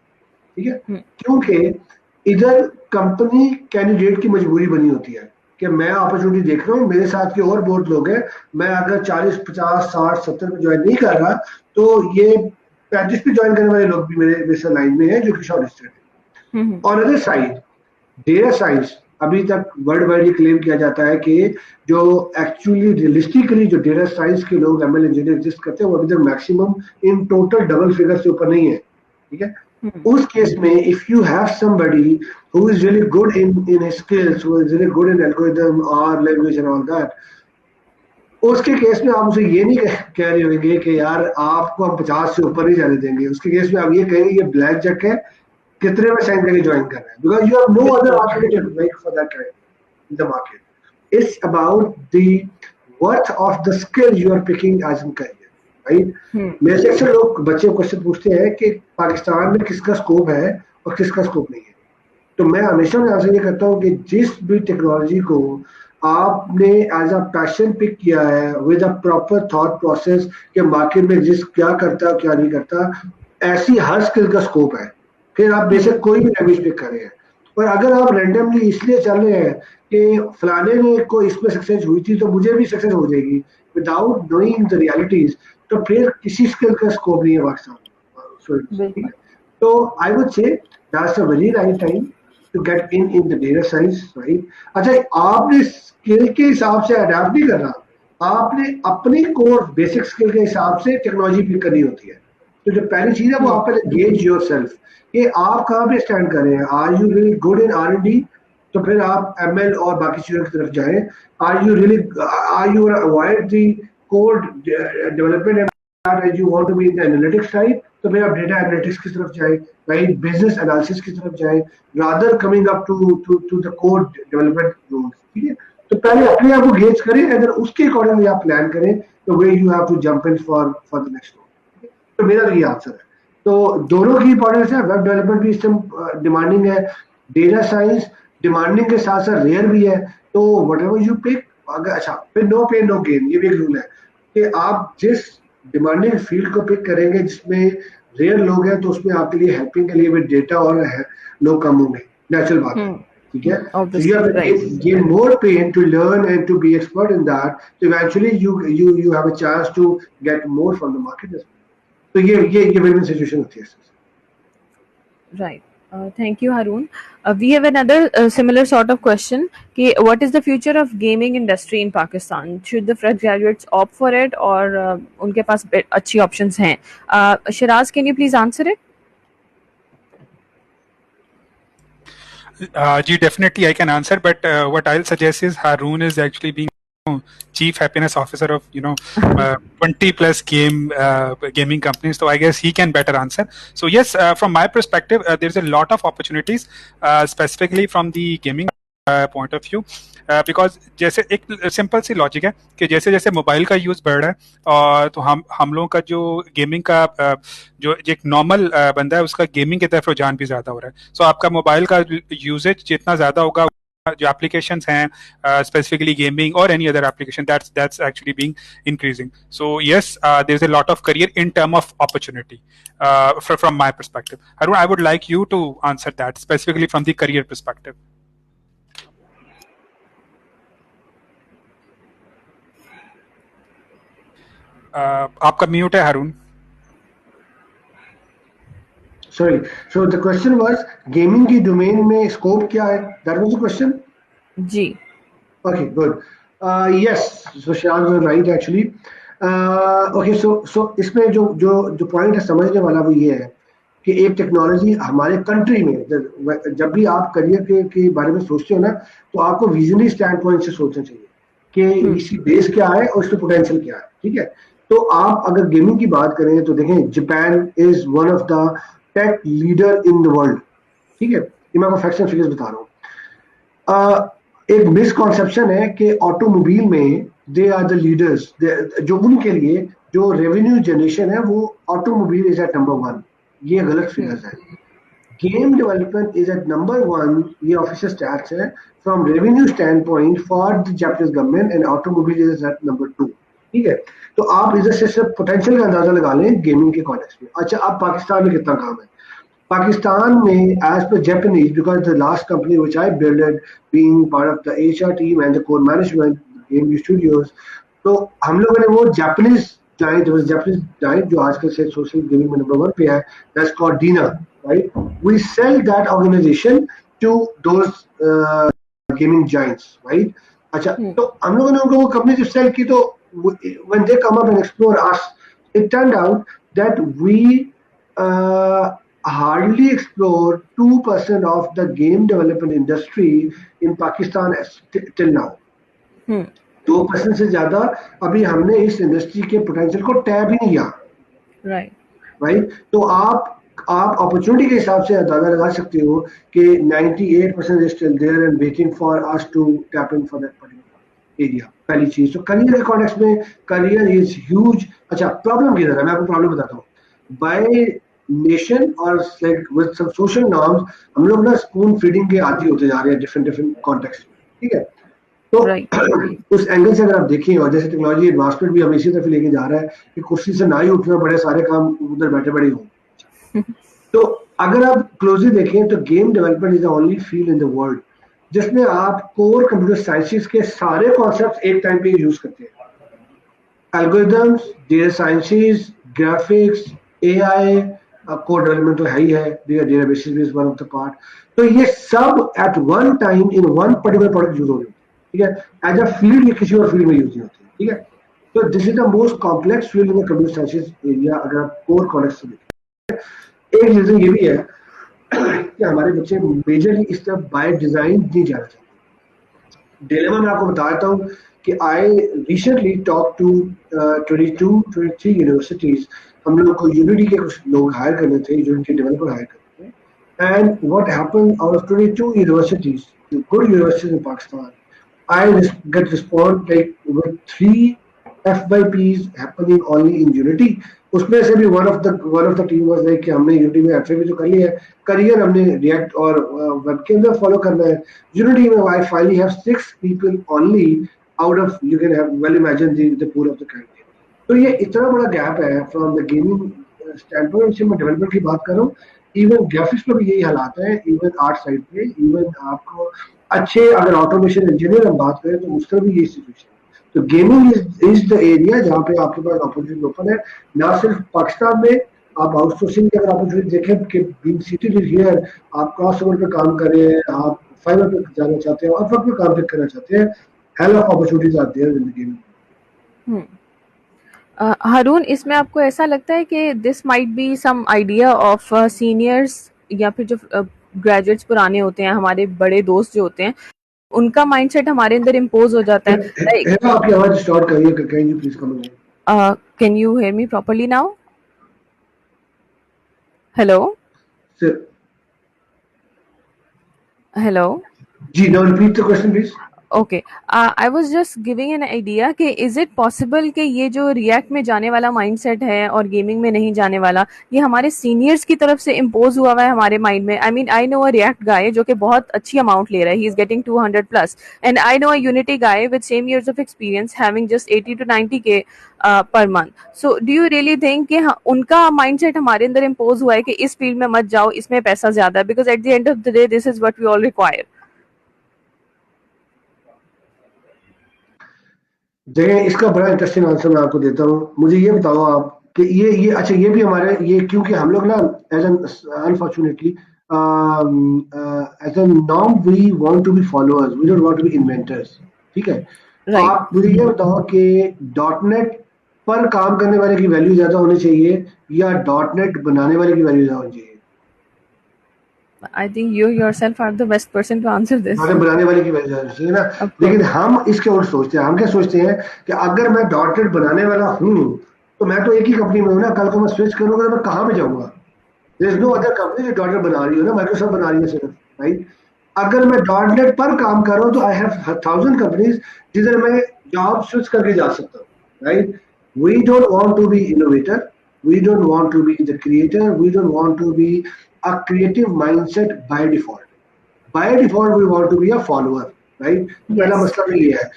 ठीक है. क्योंकि इधर कंपनी कैंडिडेट की मजबूरी बनी होती है कि मैं अपॉर्चुनिटी देख रहा हूँ, मेरे साथ के और बहुत लोग हैं, मैं अगर 40, 50, 60, 70 पे ज्वाइन नहीं कर रहा तो ये 35 पे ज्वाइन करने वाले लोग भी मेरे लाइन में है जो कि शॉर्ट लिस्टेड है. और अदर साइड डेटा साइंस अभी तक वर्ल्ड वाइड ये क्लेम किया जाता है कि जो एक्चुअली रियलिस्टिकली जो डेटा साइंस के लोग ML इंजीनियर एग्जिस्ट करते हैं वो अभी तक maximum in total double figure से ऊपर नहीं है. ठीक है. उस केस में if you have somebody who is really good in his skills, who is really good in algorithm और लैंग्वेज एंड ऑल दैट, उसके केस में आप उसे ये नहीं कह रहे होंगे कि यार आपको हम 50 से ऊपर ही जाने देंगे. उसके केस में आप ये कहेंगे ये ब्लैक जैक है, कितने में साइन करके ज्वाइन कर रहे हैं, because you have no other alternative like for that kind in the market. It's about the worth of the skill you are picking as in career, right? मेरे से अक्सर लोग बच्चे क्वेश्चन पूछते हैं कि पाकिस्तान में किसका स्कोप है और किसका स्कोप नहीं है. तो मैं हमेशा आंसर ये करता हूँ कि जिस भी टेक्नोलॉजी को आपने एज अ पैशन पिक किया है with a proper thought process कि मार्केट में जिस क्या करता है क्या नहीं करता, ऐसी हर स्किल का स्कोप है। फिर आप बेशक कोई भी लैंग्वेज पिक कर रहे हैं, और अगर आप रैंडमली इसलिए चल रहे हैं कि फलाने ने को इसमें सक्सेस हुई थी तो मुझे भी सक्सेस हो जाएगी विदाउट नोइंग द रियलिटीज, तो फिर किसी स्किल का स्कोप नहीं है पाकिस्तान में। ठीक है, तो I would say that's a very right time to get in the data science, right? अच्छा, आपने स्किल के हिसाब से अडेप्ट नहीं करना, आपने अपनी कोर बेसिक स्किल के हिसाब से टेक्नोलॉजी पिक करनी होती है। तो जो पहली चीज है वो आप पहले गेज योरसेल्फ कि आप कहाँ पे स्टैंड कर रहे हैं। Are you really good in R&D, तो फिर आप ML और बाकी चीजों की तरफ जाएं। Are you avoid the code development and you want to be in the analytics type, तो फिर आप डेटा एनालिटिक्स की तरफ जाएं, राइट, बिजनेस एनालिसिस की तरफ जाएं, rather coming up to the code development roles. ठीक है, तो पहले अपने आप को गेज करें, अगर उसके अकॉर्डिंगली आप प्लान करें तो way you have to jump in for the next role. तो मेरा तो ये आंसर है। तो दोनों की इंपॉर्टेंस है, वेब डेवलपमेंट भी इससे डिमांडिंग है, डेटा साइंस डिमांडिंग के साथ साथ रेयर भी है। तो वट एवर यू पिक, अगर अच्छा, फिर नो पेन नो गेन, ये भी एक रूल है कि आप जिस डिमांडिंग फील्ड को पिक करेंगे जिसमें रेयर लोग हैं, तो उसमें आपके लिए हेल्पिंग के लिए भी डेटा और लोग कम होंगे, नेचुरल बात है। ठीक है, so you have to gain more pain to learn and to be expert in that, so eventually you have a chance to get more from the market as well. तो ये win-win situation होती है। Right. Thank you, Haroon. We have another similar sort of question. What is the future of gaming industry in Pakistan? Should the fresh graduates opt for it, or उनके पास अच्छी options हैं? Shiraz, can you please answer it? Definitely I can answer, but what I'll suggest is Haroon is actually being chief happiness officer of 20 plus gaming companies, so I guess he can better answer. So yes, from my perspective, there's a lot of opportunities, specifically from the gaming point of view, because जैसे एक simple सी logic है कि जैसे जैसे mobile का use बढ़ रहा है, और तो हम लोगों का जो गेमिंग का जो एक नॉर्मल बंदा है उसका गेमिंग की तरफ रुझान भी ज्यादा हो रहा है। सो आपका मोबाइल का यूजेज जितना ज्यादा होगा, जो एप्लीकेशंस हैं स्पेसिफिकली गेमिंग और any other application, that's actually being increasing. So yes, there's a lot of career in term of opportunity from my perspective. Haroon, I would like you to answer that specifically from the career perspective. आपका mute है हारून। Sorry, so the question was gaming की domain में scope क्या है? That was the question? Ji. Okay, good. Yes, so Shiraz was right actually. Okay, so इसमें जो point है समझने वाला वो ये है कि एक टेक्नोलॉजी हमारे कंट्री में, जब भी आप करियर के बारे में सोचते हो ना, तो आपको विजनरी स्टैंड पॉइंट से सोचना चाहिए कि इसकी बेस क्या है और इसका पोटेंशियल क्या है। ठीक है, तो आप अगर गेमिंग की बात करें तो देखें, Japan is one of the tech leader in the world. ठीक है, ये मैं आपको फैक्ट्स एंड फिगर्स बता रहा हूँ। एक मिसकॉन्सेप्शन है कि ऑटोमोबाइल में दे आर द लीडर्स, जो उनके लिए जो रेवेन्यू जनरेशन है वो ऑटोमोबाइल इज एट नंबर 1। ये गलत फिगर्स है। Game development is at number 1, ये ऑफिशियल स्टैट्स है from revenue stand point for the Japanese government, and automobile is at number 2। ठीक है, तो आप इधर से सिर्फ पोटेंशियल का अंदाजा लगा लें गेमिंग के कॉन्टेक्स्ट में। अच्छा, अब पाकिस्तान में कितना काम है? पाकिस्तान में as per Japanese, because the last company which I builded being part of the HR team and the core management game studios, तो हम लोगों ने वो Japanese giant, it was Japanese giant जो आजकल से सोशल गेमिंग में नंबर 1 पे है, that's called DINA, right? We sell that organization to those gaming giants, right? अच्छा, तो हम लोगों ने उनको वो कंपनी जब सेल की, तो when they come up and explore us, it turned out that we hardly explore 2% of the game development industry in Pakistan till now. 2% से ज्यादा अभी हमने इस इंडस्ट्री के पोटेंशियल को टैप ही नहीं किया। राइट, तो आप अपॉर्चुनिटी के हिसाब से अंदाजा लगा सकते हो कि 98% is still there and waiting for us to tap in for that particular area. पहली चीज, तो करियर के कॉन्टेक्स्ट में करियर इज ह्यूज। अच्छा, प्रॉब्लम किधर है? मैं आपको प्रॉब्लम बताता हूँ। बाय नेशन और like with some social norms, हम लोग ना स्पून फीडिंग के आदी होते जा रहे हैं डिफरेंट कॉन्टेक्स्ट में। ठीक है, तो Right. उस एंगल से अगर आप देखें, और जैसे टेक्नोलॉजी एडवांसमेंट भी हमें इसी तरफ लेके जा रहा है कि कुर्सी से ना ही उठना पड़े, सारे काम उधर बैठे बैठे हों। तो अगर आप क्लोजली देखें तो game development is the only field in the world जिसमें आप कोर कंप्यूटर साइंसेस के सारे कॉन्सेप्ट एक टाइम पे यूज करते हैं। Algorithms, data sciences, graphics, AI, code development तो है ही है, डेटाबेसेस भी is one of the part. तो ये सब at one time in one particular product use हो रहे हैं, ठीक है। एज अ फील्ड ये किसी और फील्ड में यूज नहीं होती, ठीक है। तो this is the most complex field in the computer sciences area अगर आप कोर कॉन्टेक्स्ट से देखें। एक रीजन ये भी है कि हमारे बच्चे मेजरली इस तरफ बाय डिजाइन नहीं जाना चाहते। डिलेमा मैं आपको बता देता हूँ कि I recently talk to 22-23 universities. हम लोग को यूनिटी के कुछ लोग हायर करने थे, यूनिटी डेवलपर हायर करने थे, and what happened out of 22 universities, good universities in Pakistan, I get respond like with 3 FYPs happening only in Unity। उसमें से भी one of the team was like कि हमने Unity में FYP जो कर लिया है, करियर हमने React और वेब के अंदर फॉलो करना है। Unity में I finally have 6 people only out of, you can have well imagine the pool of the candidate। तो ये इतना बड़ा गैप है फ्रॉम द गेमिंग स्टैंडपॉइंट से। मैं डेवलपर की बात कर रहा हूँ, इवन ग्राफिक्स में भी यही हालात है, इवन आर्ट साइड पे, इवन आपको अच्छे अगर ऑटोमेशन इंजीनियर हम बात करें तो उसका भी यही सिचुएशन है। तो गेमिंग इज द एरिया जहाँ पे आपके पास अपॉर्चुनिटी ओपन है, ना सिर्फ पाकिस्तान में। आप आउटसोर्सिंग की अगर अपॉर्चुनिटी देखें कि बीइंग सिटेड हियर, आप क्रॉस ओवर पे काम कर रहे हैं, आप फाइबर पे जाना चाहते हैं, अपवर्क पे काम करना चाहते हैं, hell of opportunities are there in the gaming. Haroon, इसमें आपको ऐसा लगता है कि this might be some idea of seniors या फिर जो ग्रेजुएट्स पुराने होते हैं, हमारे बड़े दोस्त जो होते हैं, उनका माइंडसेट हमारे अंदर इम्पोज हो जाता है। लाइक आपकी आवाज स्टार्ट करिए, can you please come again? Can you hear me properly now? Hello hello जी, now repeat the question please. Okay, I was just giving an idea कि इज इट पॉसिबल कि ये जो रिएक्ट में जाने वाला माइंडसेट है और गेमिंग में नहीं जाने वाला, ये हमारे सीनियर्स की तरफ से इम्पोज हुआ हुआ है हमारे माइंड में। I mean, I know a React guy जो कि बहुत अच्छी अमाउंट ले रहा है, he is getting 200 plus, and I know a Unity guy with same years of experience having just 80 to 90K per month. So do you really think कि उनका mindset हमारे अंदर इम्पोज हुआ है कि इस फील्ड में मत जाओ, इसमें पैसा ज्यादा है, because at the end of the day this is what we all require. जगह इसका बड़ा इंटरेस्टिंग आंसर मैं आपको देता हूँ। मुझे ये बताओ आप कि ये अच्छा, ये भी हमारे ये, क्योंकि हम लोग ना as an unfortunately as an norm we want to be followers, we don't want to be inventors, ठीक है। Right. आप मुझे ये बताओ कि .NET पर काम करने वाले की वैल्यू ज्यादा होनी चाहिए या .NET बनाने वाले की वैल्यू ज्यादा होनी चाहिए? I think you yourself are the best person to answer this. बनाने वाले की वैल्यू ज्यादा चाहिए ना। Of course. लेकिन हम इसके उल्ट सोचते हैं। हम क्या सोचते हैं कि अगर मैं .NET बनाने वाला हूँ तो मैं तो एक ही कंपनी में हूँ ना, कल को मैं स्विच करूंगा तो मैं कहाँ पे जाऊंगा? There is no other company जो .NET बना रही हो ना, माइक्रोसॉफ्ट बना रही है सिर्फ, राइट। अगर मैं .NET पर काम कर रहा हूँ तो आई हैव 1000 कंपनीज जिधर मैं जॉब स्विच करके जा सकता हूँ, right. We don't want to be innovator, we don't want to be the creator, we don't want to be a creative mindset by default. By default we want to be a follower, right. पहला मसला तो ये है।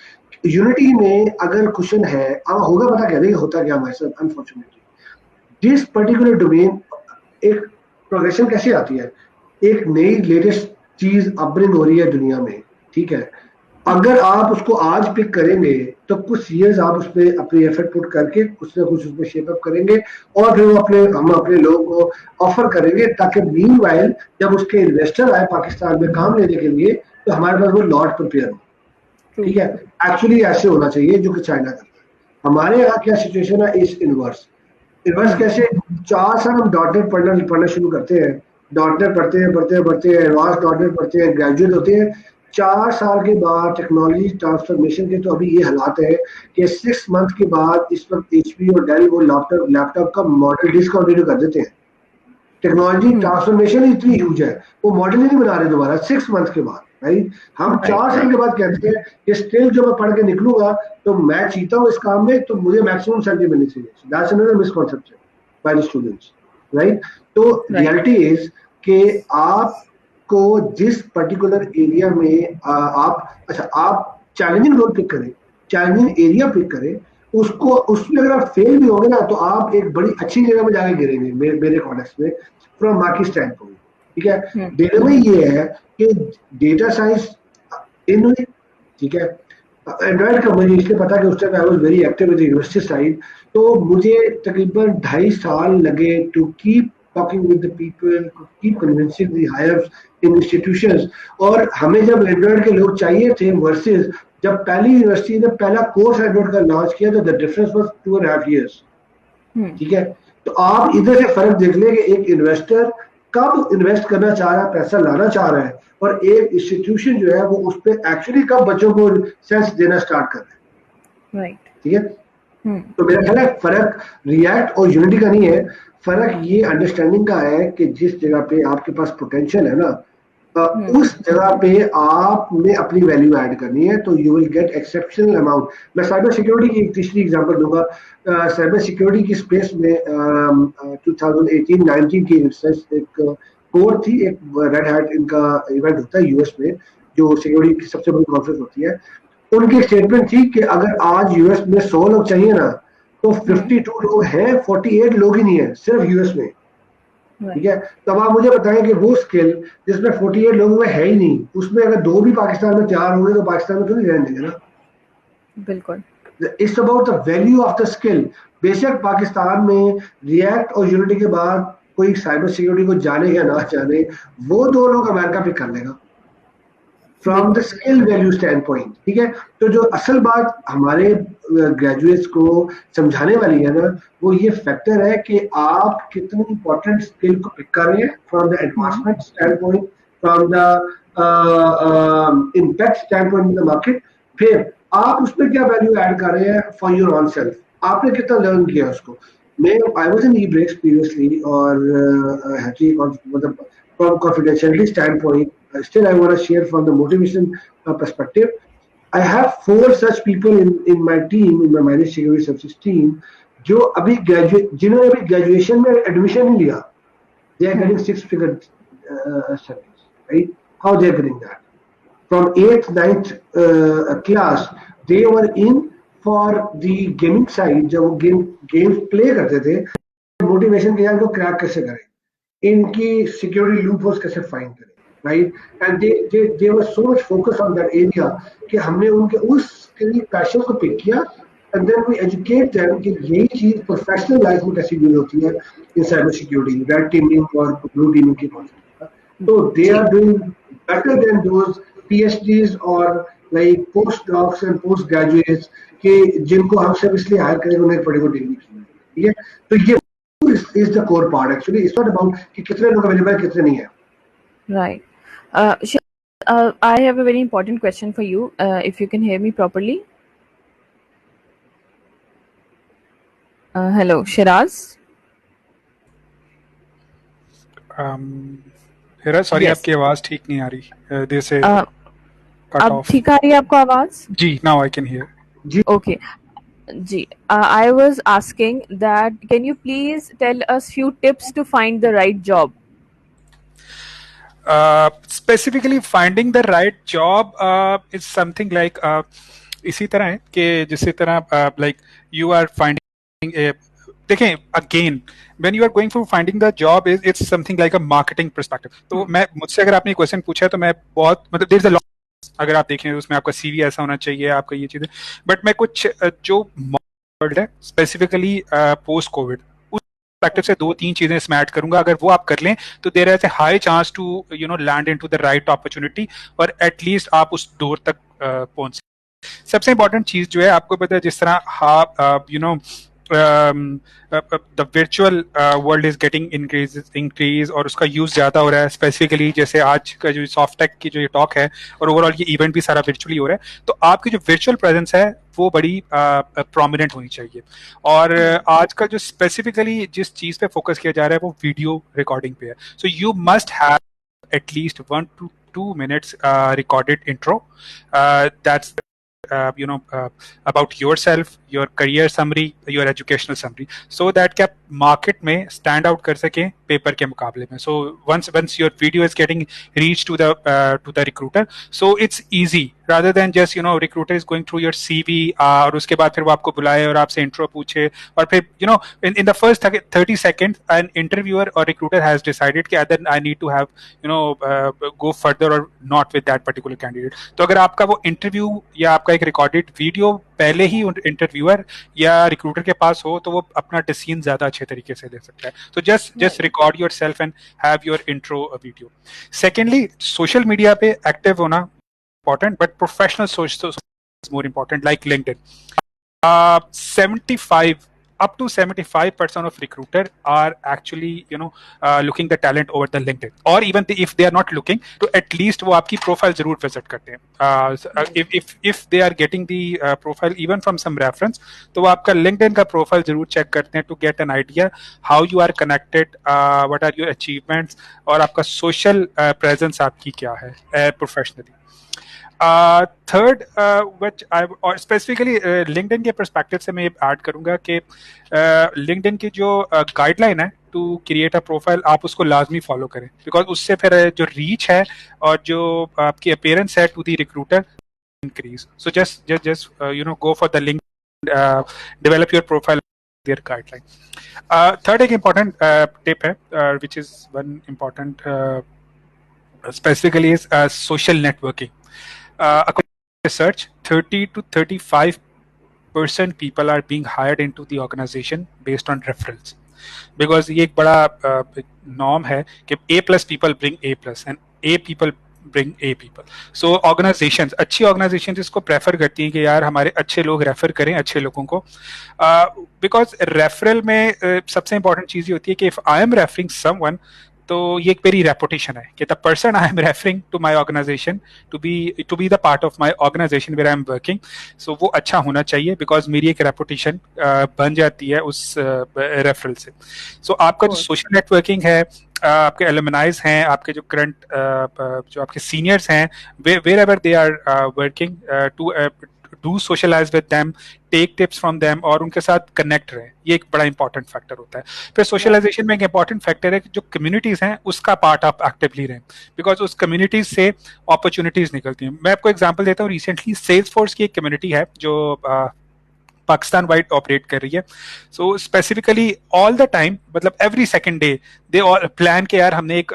Unity में अगर question है, अब होगा पता क्या, नहीं होता क्या हमारे साथ अनफॉर्चुनेटली, दिस पर्टिकुलर डोमेन एक प्रोग्रेशन कैसे आती है, एक नई लेटेस्ट चीज अपब्रिंग हो रही है दुनिया में, ठीक है। अगर आप उसको आज पिक करेंगे तो कुछ ईयर्स आप उस पर अपनी एफर्ट पुट करके कुछ ना कुछ उसमें शेप अप करेंगे और फिर हम अपने लोगों को ऑफर करेंगे, ताकि मीनवाइल जब उसके इन्वेस्टर आए पाकिस्तान में काम लेने के लिए तो हमारे पास वो लॉट प्रिपेयर हो, ठीक है। एक्चुअली ऐसे होना चाहिए जो कि चाइना करता है। हमारे यहाँ क्या सिचुएशन है, इस इनवर्स कैसे 4 साल हम .NET पढ़ना शुरू करते हैं, .NEट पढ़ते हैं, एडवांस .NEट पढ़ते हैं, ग्रेजुएट होते हैं। 4 साल के बाद टेक्नोलॉजी ट्रांसफॉर्मेशन के तो अभी ये हालात है कि 6 मंथ के बाद इस वक्त HP और डेल वो लैपटॉप का मॉडल डिसकंटिन्यू कर देते हैं। टेक्नोलॉजी ट्रांसफॉर्मेशन इतनी ह्यूज है, वो मॉडल ही नहीं बना रहे दोबारा 6 मंथ के बाद, राइट। हम 4 साल के बाद कहते हैं कि स्टिल जो मैं पढ़ के निकलूंगा तो मैं चीता हूँ इस काम में, तो मुझे मैक्सिमम सैलरी मिलनी चाहिए। That's another misconception by the students, right. तो रियलिटी इज कि आपको जिस पर्टिकुलर एरिया में आप चैलेंजिंग रोल पिक करें, चैलेंजिंग एरिया पिक करें, उसको उसमें अगर आप फेल भी होंगे ना तो आप एक बड़ी अच्छी जगह में जाके गिरेंगे मेरे कॉन्टेक्स्ट में फ्रॉम मार्केट स्टैंड पॉइंट। ठीक है, डेटा में ये है कि डेटा साइंस इन हुई, ठीक है, एंड्रॉइड का मुझे इसलिए पता कि उस time I was very active with university side, तो मुझे तकरीबन 2.5 साल लगे to keep talking with the people, keep convincing the higher institutions. और हमें जब एंड्रॉइड के लोग चाहिए थे वर्सेस जब पहली यूनिवर्सिटी ने पहला कोर्स एंड्रॉइड का लॉन्च किया तो द डिफरेंस वाज 2.5 years। ठीक है, तो आप इधर से फर्क देख लें कि एक इन्वेस्टर कब इन्वेस्ट करना चाह रहा है, पैसा लाना चाह रहा है, और एक इंस्टीट्यूशन जो है वो उस पर एक्चुअली कब बच्चों को सेंस देना स्टार्ट कर रहा है। राइट। ठीक है, तो मेरा ख्याल है फर्क रिएक्ट और यूनिटी का नहीं है, फर्क ये अंडरस्टैंडिंग का है कि जिस जगह पे आपके पास पोटेंशियल है ना, उस जगह पे आपने अपनी वैल्यू ऐड करनी है, तो you will get exceptional amount. मैं साइबर सिक्योरिटी की एक तीसरी एग्जांपल दूंगा। साइबर सिक्योरिटी की स्पेस में 2018-19 की एक कोर थी, एक रेड हैट इनका इवेंट होता है यूएस में, जो सिक्योरिटी की सबसे बड़ी कॉन्फ्रेंस होती है। उनकी स्टेटमेंट थी कि अगर आज यूएस में 100 लोग चाहिए ना तो 52 लोग हैं, 48 लोग ही नहीं है सिर्फ यूएस में। ठीक है, तो अब आप मुझे बताएं कि वो स्किल जिसमें 48 लोगों में है ही नहीं, उसमें अगर 2 भी पाकिस्तान में तैयार होंगे तो पाकिस्तान में तो नहीं रहने देंगे ना। बिल्कुल। It's about the value of the skill. बेशक पाकिस्तान में रिएक्ट और यूनिटी के बाद कोई साइबर सिक्योरिटी को जाने या ना जाने, वो 2 लोग अमेरिका पिक कर लेगा from the skill value stand point. ठीक है, तो जो असल बात हमारे ग्रेजुएट्स को समझाने वाली है ना, वो ये फैक्टर है कि आप कितनी इंपॉर्टेंट स्किल को पिक कर रहे हैं from the advancement stand point, from the impact stand point in the market, फिर आप उसमें क्या वैल्यू ऐड कर रहे हैं फॉर योर ऑन सेल्फ, आपने कितना लर्न किया उसको। मैं आई वाज इन ई-ब्रेक्स प्रीवियसली और मतलब from confidentiality stand point, still I want to share from the motivation perspective. I have 4 such people in my team, in my managed security services team, जो अभी जिन्होंने अभी graduation में admission नहीं लिया, they are getting 6-figure salaries, right? How they are getting that? From 8th, 9th class, they were in for the gaming side, जब वो games play करते थे, मोटिवेशन के इनको क्रैक कैसे करें, इनकी सिक्योरिटी लूपहोल्स कैसे फाइंड करें, right? And they were so much focused on that area कि हमने उनके उसके लिए पैशन को पिक किया, and then we educate them कि यही चीज प्रोफेशनल लाइफ में कैसे यूज होती है इन साइबर सिक्योरिटी, रेड टीमिंग और ब्लू टीमिंग की कॉन्सेप्ट। तो they are doing better than those PhDs और like postdocs and post graduates कि जिनको हम सब इसलिए हायर करेंगे उन्हें पढ़े को डिग्री की। ठीक है, तो ये is the core part actually. It's not about कि कितने लोग अवेलेबल है कितने नहीं है। Right. I have a very important question for you. If you can hear me properly. Hello, Shiraz. Hera sorry, Yes. आपकी आवाज ठीक नहीं आ रही, देर से कट अब ऑफ। ठीक आ रही है आपको आवाज? जी, now I can hear. Okay. Ji, I was asking that can you please tell us few tips to find the right job? Specifically finding the right job is something like इसी तरह है कि जिस तरह like you are finding a, देखें again when you are going for finding the job is it's something like a marketing perspective. तो मैं मुझसे अगर आपने क्वेश्चन पूछा है तो मैं बहुत मतलब there is a lot, अगर आप देखें उसमें आपका सीवी ऐसा होना चाहिए, आपका ये चीजें, बट मैं कुछ जो वर्ड है स्पेसिफिकली पोस्ट कोविड उस perspective से 2-3 चीजें इसमें ऐड करूंगा। अगर वो आप कर लें तो there is a high chance to land into the right opportunity और एटलीस्ट आप उस डोर तक पहुंच। सबसे इंपॉर्टेंट चीज जो है आपको पता है, जिस तरह the virtual world is getting increase और उसका यूज ज्यादा हो रहा है, स्पेसिफिकली जैसे आज का जो सॉफ्ट टेक की जो ये टॉक है और ओवरऑल ये इवेंट भी सारा वर्चुअली हो रहा है, तो आपकी जो वर्चुअल प्रेजेंस है वो बड़ी प्रोमिनेंट होनी चाहिए। और आज का जो स्पेसिफिकली जिस चीज पे फोकस किया जा रहा है वो वीडियो रिकॉर्डिंग पे है। So you must have at least 1 to 2 minutes recorded intro that's about yourself, your career summary, your educational summary, so that क्या मार्केट में स्टैंड आउट कर सकें, पेपर के मुकाबले में. So once your video is getting reached to the recruiter, so it's easy rather than just recruiter is going through your CV और उसके बाद फिर वो आपको बुलाए और आपसे intro पूछे और फिर in the first 30 seconds an interviewer or recruiter has decided कि either I need to have go further or not with that particular candidate. तो अगर आपका वो interview या आपका एक recorded video पहले ही इंटरव्यूअर या रिक्रूटर के पास हो तो वो अपना डिसीजन ज्यादा अच्छे तरीके से ले सकता है. तो just record yourself and have your intro video. Secondly, social media पे एक्टिव होना important, but professional social is more important, like LinkedIn. 75% of recruiter are actually looking the talent over the LinkedIn, or even if they are not looking, to at least वो आपकी profile जरूर visit करते हैं. If they are getting the profile even from some reference, तो वो आपका LinkedIn का profile जरूर check करते हैं to get an idea how you are connected, what are your achievements, और आपका social presence आपकी क्या है professionally. थर्ड, which I और स्पेसिफिकली लिंक्डइन के परस्पेक्टिव से मैं ये ऐड करूंगा कि लिंक्डइन की जो गाइडलाइन है टू क्रिएट अ प्रोफाइल, आप उसको लाजमी फॉलो करें, बिकॉज उससे फिर जो रीच है और जो आपकी अपीयरेंस है to the recruiter increase. So just go for the link, develop your profile their guideline. Third एक important tip है, which is one important specifically is social networking. According to research, 30 to 35% people are being hired into the organization based on referrals. Because ये एक बड़ा norm है कि A+ people bring A+ and A people bring A people. So organizations, अच्छी organizations इसको prefer करती हैं कि यार हमारे अच्छे लोग refer करें अच्छे लोगों को. Because referral में सबसे important चीज़ ये होती है कि if I am referring someone, तो ये एक मेरी रेपुटेशन है कि the person I am referring to my organization to be the part of my organization where I am working. So वो अच्छा होना चाहिए बिकॉज मेरी एक रेपुटेशन बन जाती है उस रेफरल से. सो आपका जो सोशल नेटवर्किंग है, आपके एलुमनाइज हैं, आपके जो करंट जो आपके सीनियर्स हैं, wherever they are working, to do socialise with them, take tips from them और उनके साथ कनेक्ट रहे. ये एक बड़ा इंपॉर्टेंट फैक्टर होता है. फिर सोशलाइजेशन में एक इंपॉर्टेंट फैक्टर है कि जो कम्युनिटीज हैं उसका पार्ट आप एक्टिवली रहें, बिकॉज उस कम्युनिटीज से अपॉर्चुनिटीज निकलती हैं. मैं आपको एग्जांपल देता हूँ. रिसेंटली सेल्सफोर्स की एक कम्युनिटी है जो पाकिस्तान वाइड ऑपरेट कर रही है. सो स्पेसिफिकली ऑल द टाइम, मतलब every second day they all plan के यार हमने एक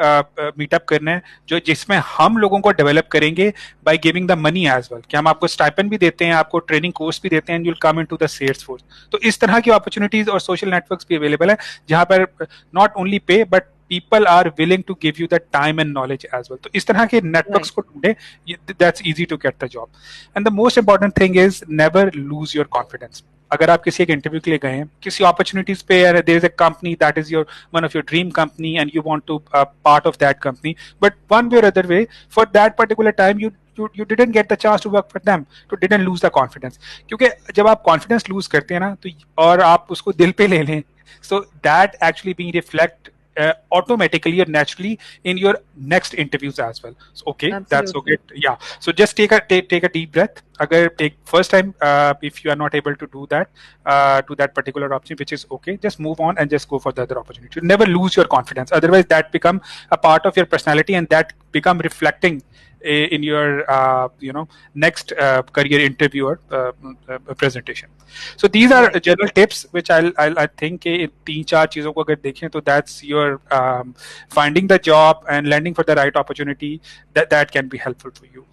मीटअप करना है जो जिसमें हम लोगों को डेवलप करेंगे by giving the money as well, कि हम आपको स्टाइपेंड भी देते हैं, आपको ट्रेनिंग कोर्स भी देते हैं, you will come into the sales force. तो इस तरह की अपॉर्चुनिटीज और सोशल नेटवर्क्स भी अवेलेबल है जहां पर not only pay but people are willing to give you the time and knowledge as well. तो इस तरह के networks को ढूंढे, that's easy to get the job. And the most important thing is never lose your confidence. अगर आप किसी एक इंटरव्यू के लिए गए हैं, किसी अपॉर्चुनिटीज पे, there is a company that is one of your dream company and you want to part of that company, but one way or other way for that particular time you didn't get the chance to work for them, to didn't lose the confidence. क्योंकि जब आप confidence lose करते हैं ना तो और आप उसको दिल पे ले लें, so that actually being reflect automatically or naturally in your next interviews as well. So, okay, absolutely. That's okay. Yeah. So just take a deep breath. Agar take first time, if you are not able to do that to that particular option, which is okay, just move on and just go for the other opportunity. Never lose your confidence. Otherwise, that become a part of your personality and that become reflecting in your next career interview or presentation. So these are general tips which I think कि 3-4 चीजों को अगर देखें तो that's your finding the job and landing for the right opportunity, that can be helpful for you.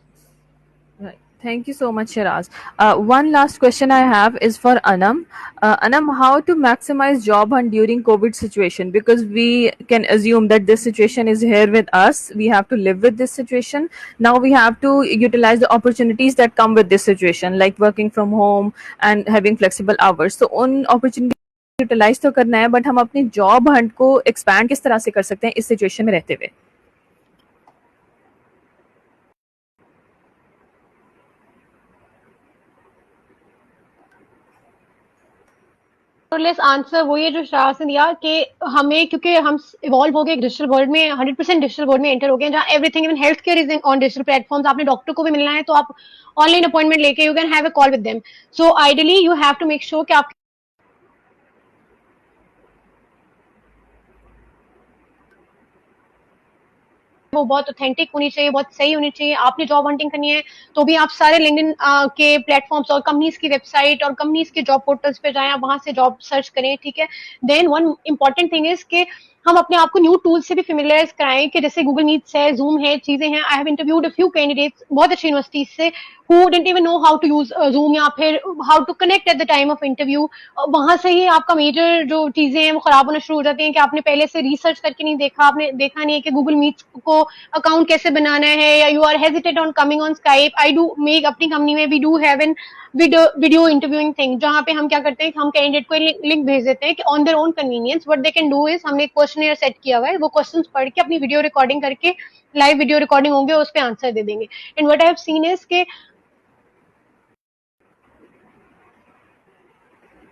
Right. Thank you so much, Shiraz. One last question I have is for Anam. Anam, how to maximize job hunt during COVID situation? Because we can assume that this situation is here with us. We have to live with this situation. Now we have to utilize the opportunities that come with this situation, like working from home and having flexible hours. So उन opportunities utilize तो करना है, but हम अपनी job hunt को expand किस तरह से कर सकते हैं इस situation में रहते हुए? लेस आंसर वही है जो शाह ने दिया कि हमें, क्योंकि हम इवॉल्व हो गए डिजिटल वर्ल्ड में, 100% डिजिटल वर्ल्ड में एंटर हो गए जहाँ everything, even health care is on digital platforms. आपने डॉक्टर को भी मिलना है तो आप ऑनलाइन अपॉइंटमेंट लेके you can have a call with them. So ideally you have to make sure कि आप वो बहुत ऑथेंटिक होनी चाहिए, बहुत सही होनी चाहिए। आपने जॉब हंटिंग करनी है तो भी आप सारे लिंक्डइन के प्लेटफॉर्म्स और कंपनीज की वेबसाइट और कंपनीज के जॉब पोर्टल्स पे जाएं, आप वहां से जॉब सर्च करें, ठीक है। Then one important thing is कि हम अपने आप को न्यू टूल से भी फेमिलियराइज कराएं, कि जैसे गूगल मीट्स है, जूम है, चीजें हैं। I have interviewed a few candidates बहुत अच्छी यूनिवर्सिटीज से who didn't even know how to use Zoom या फिर how to connect at the time of interview। वहां से ही आपका मेजर जो चीजें हैं वो खराब होना शुरू हो जाती हैं, कि आपने पहले से रिसर्च करके नहीं देखा, आपने देखा नहीं है कि गूगल मीट्स को अकाउंट कैसे बनाना है, या you are hesitated on coming on Skype. I do make अपनी कंपनी में we do have an video interviewing thing, जहां पे हम क्या करते हैं कि हम कैंडिडेट को लिंक भेज देते हैं कि on their own convenience what they can do is, हमने एक क्वेश्चनर सेट किया हुआ है, वो क्वेश्चंस पढ़ के अपनी वीडियो रिकॉर्डिंग करके, लाइव वीडियो रिकॉर्डिंग होंगे, उस पर आंसर दे देंगे। And what I have seen is के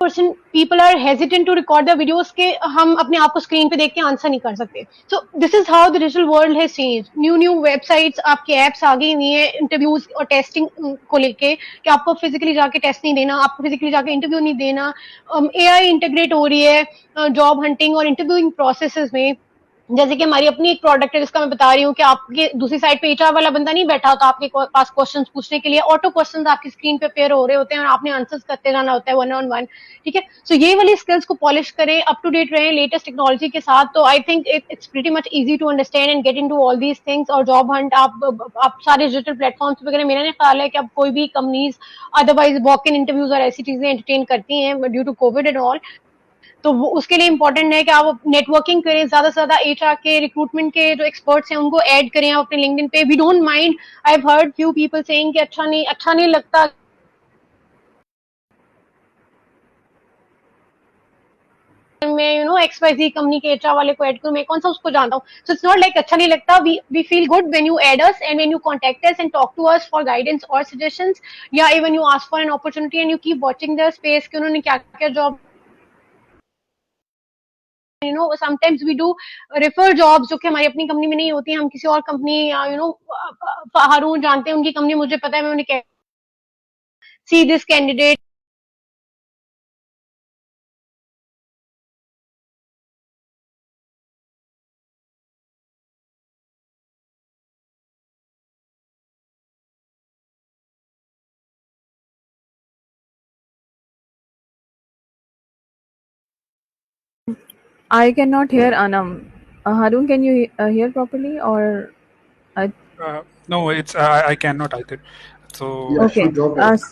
percent people are hesitant to record the videos के हम अपने आप को स्क्रीन पे देख के आंसर नहीं कर सकते। सो this is how the digital world has change. New new websites, आपके एप्स आ गई हुई हैं इंटरव्यूज और टेस्टिंग को लेके, कि आपको फिजिकली जाके टेस्ट नहीं देना, आपको फिजिकली जाके इंटरव्यू नहीं देना। एआई इंटीग्रेट हो रही है जॉब हंटिंग और इंटरव्यूइंग प्रोसेसेस में। जैसे कि हमारी अपनी एक प्रोडक्ट है जिसका मैं बता रही हूँ कि आपके दूसरी साइड पे एचआर वाला बंदा नहीं बैठा होता आपके पास क्वेश्चंस पूछने के लिए, ऑटो क्वेश्चंस आपकी स्क्रीन पे अपेयर हो रहे होते हैं और आपने आंसर्स करते जाना होता है वन ऑन वन, ठीक है। सो ये वाली स्किल्स को पॉलिश करें, अप टू डेट रहें लेटेस्ट टेक्नोलॉजी के साथ, तो I think it's pretty much easy to understand and get into all these things. और जॉब हंट आप सारे डिजिटल प्लेटफॉर्म्स वगैरह, मेरा नहीं ख्याल है कि अब कोई भी companies otherwise walk in interviews और ऐसी चीजें एंटरटेन करती हैं due to COVID and all. तो वो उसके लिए इंपॉर्टेंट है कि आप नेटवर्किंग करें, ज्यादा से ज्यादा एचआर के रिक्रूटमेंट के जो एक्सपर्ट्स हैं उनको ऐड करें आप अपने लिंक्डइन पे। We don't mind, I have heard few people saying कि अच्छा नहीं लगता मैं XYZ कंपनी के एचआर वाले को ऐड करूं, मैं कौन सा उसको जानता हूं। सो इट्स नॉट लाइक अच्छा नहीं लगता, we feel good when you add us and when you contact us and talk to us for guidance और सजेशंस, या even you ask for an opportunity and you keep watching their space कि उन्होंने क्या क्या job, sometimes we do refer jobs जो कि हमारी अपनी कंपनी में नहीं होती, हम किसी और कंपनी या हारून जानते हैं उनकी कंपनी, मुझे पता है, मैं उन्हें see this candidate. I cannot hear Anam. Harun, can you hear properly or? No, it's I cannot either. So Yeah, Okay. she dropped out.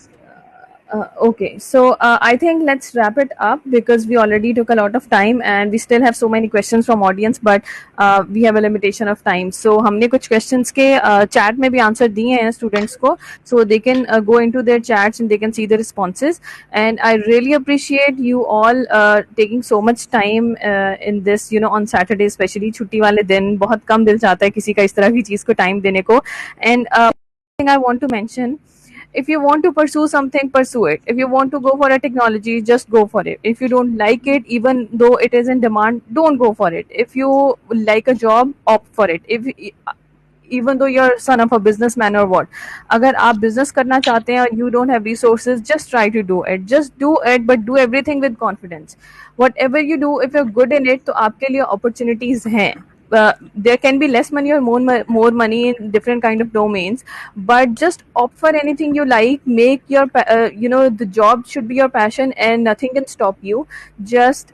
Okay. So I think let's wrap it up because we already took a lot of time and we still have so many questions from audience, but we have a limitation of time. So हमने कुछ questions के chat में भी answer दिए हैं students को, so they can go into their chats and they can see the responses. And I really appreciate you all taking so much time in this, on Saturday especially, छुट्टी वाले दिन बहुत कम दिल चाहता है किसी का इस तरह की चीज को time देने को. And thing I want to mention, if you want to pursue something, pursue it. If you want to go for a technology, just go for it. If you don't like it, even though it is in demand, don't go for it. If you like a job, opt for it. Even though you're son of a businessman or what, अगर आप business करना चाहते हैं और you don't have resources, just try to do it. Just do it, but do everything with confidence. Whatever you do, if you're good in it, तो आपके लिए opportunities हैं. There can be less money or more money in different kind of domains, but just opt for anything you like. Make your the job should be your passion and nothing can stop you. Just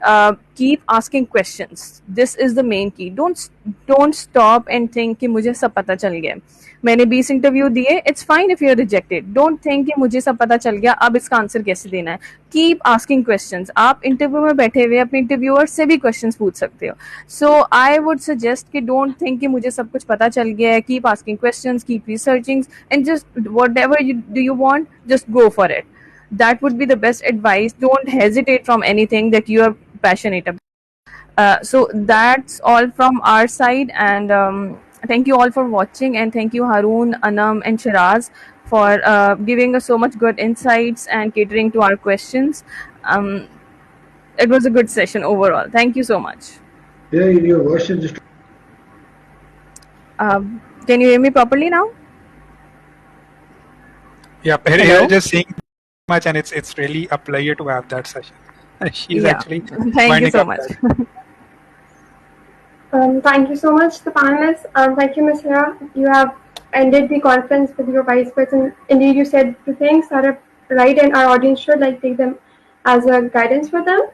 keep asking questions. This is the main key. Don't stop and think कि मुझे सब पता चल गया, मैंने 20 interview दिए. It's fine if you are rejected. Don't think कि मुझे सब पता चल गया, अब इसका आंसर कैसे देना है. Keep asking questions. आप इंटरव्यू में बैठे हुए अपने इंटरव्यूअर से भी क्वेश्चंस पूछ सकते हो. सो आई वुड सजेस्ट कि डोंट थिंक कि मुझे सब कुछ पता चल गया है. Keep asking questions, keep researching and just whatever you want, just go for it. That would be the best advice. Don't hesitate from anything that you are passionate about. So that's all from our side, and thank you all for watching, and thank you Haroon, Anam and Shiraz for giving us so much good insights and catering to our questions. It was a good session overall. Thank you so much. Yeah, your voice is just. Can you hear me properly now? yeah, Hello? just saying much, and it's really a pleasure to have that session. She's Yeah. actually Thank you winding so up much. that. Thank you so much, the panelists, and thank you, Ms. Hira. You have ended the conference with your wise words, and indeed you said the things that are right, and our audience should take them as a guidance for them.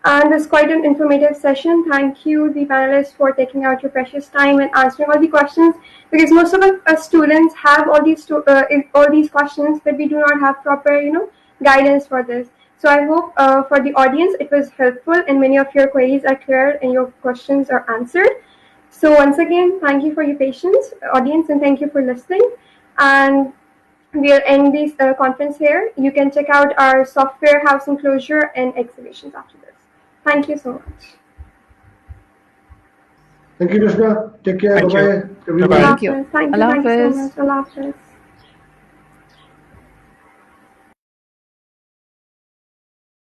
And it's quite an informative session. Thank you, the panelists, for taking out your precious time and answering all the questions. Because most of us students have all these questions, but we do not have proper, guidance for this. So I hope for the audience it was helpful, and many of your queries are clear and your questions are answered. So once again, thank you for your patience, audience, and thank you for listening. And we'll end this conference here. You can check out our software house enclosure and exhibitions after this. Thank you so much. Thank you, Rishna. Take care. Thank you. Bye-bye, everyone. Bye-bye. Thank you. Thank you. Allah Thank you so Hafiz. much. Allah Hafiz.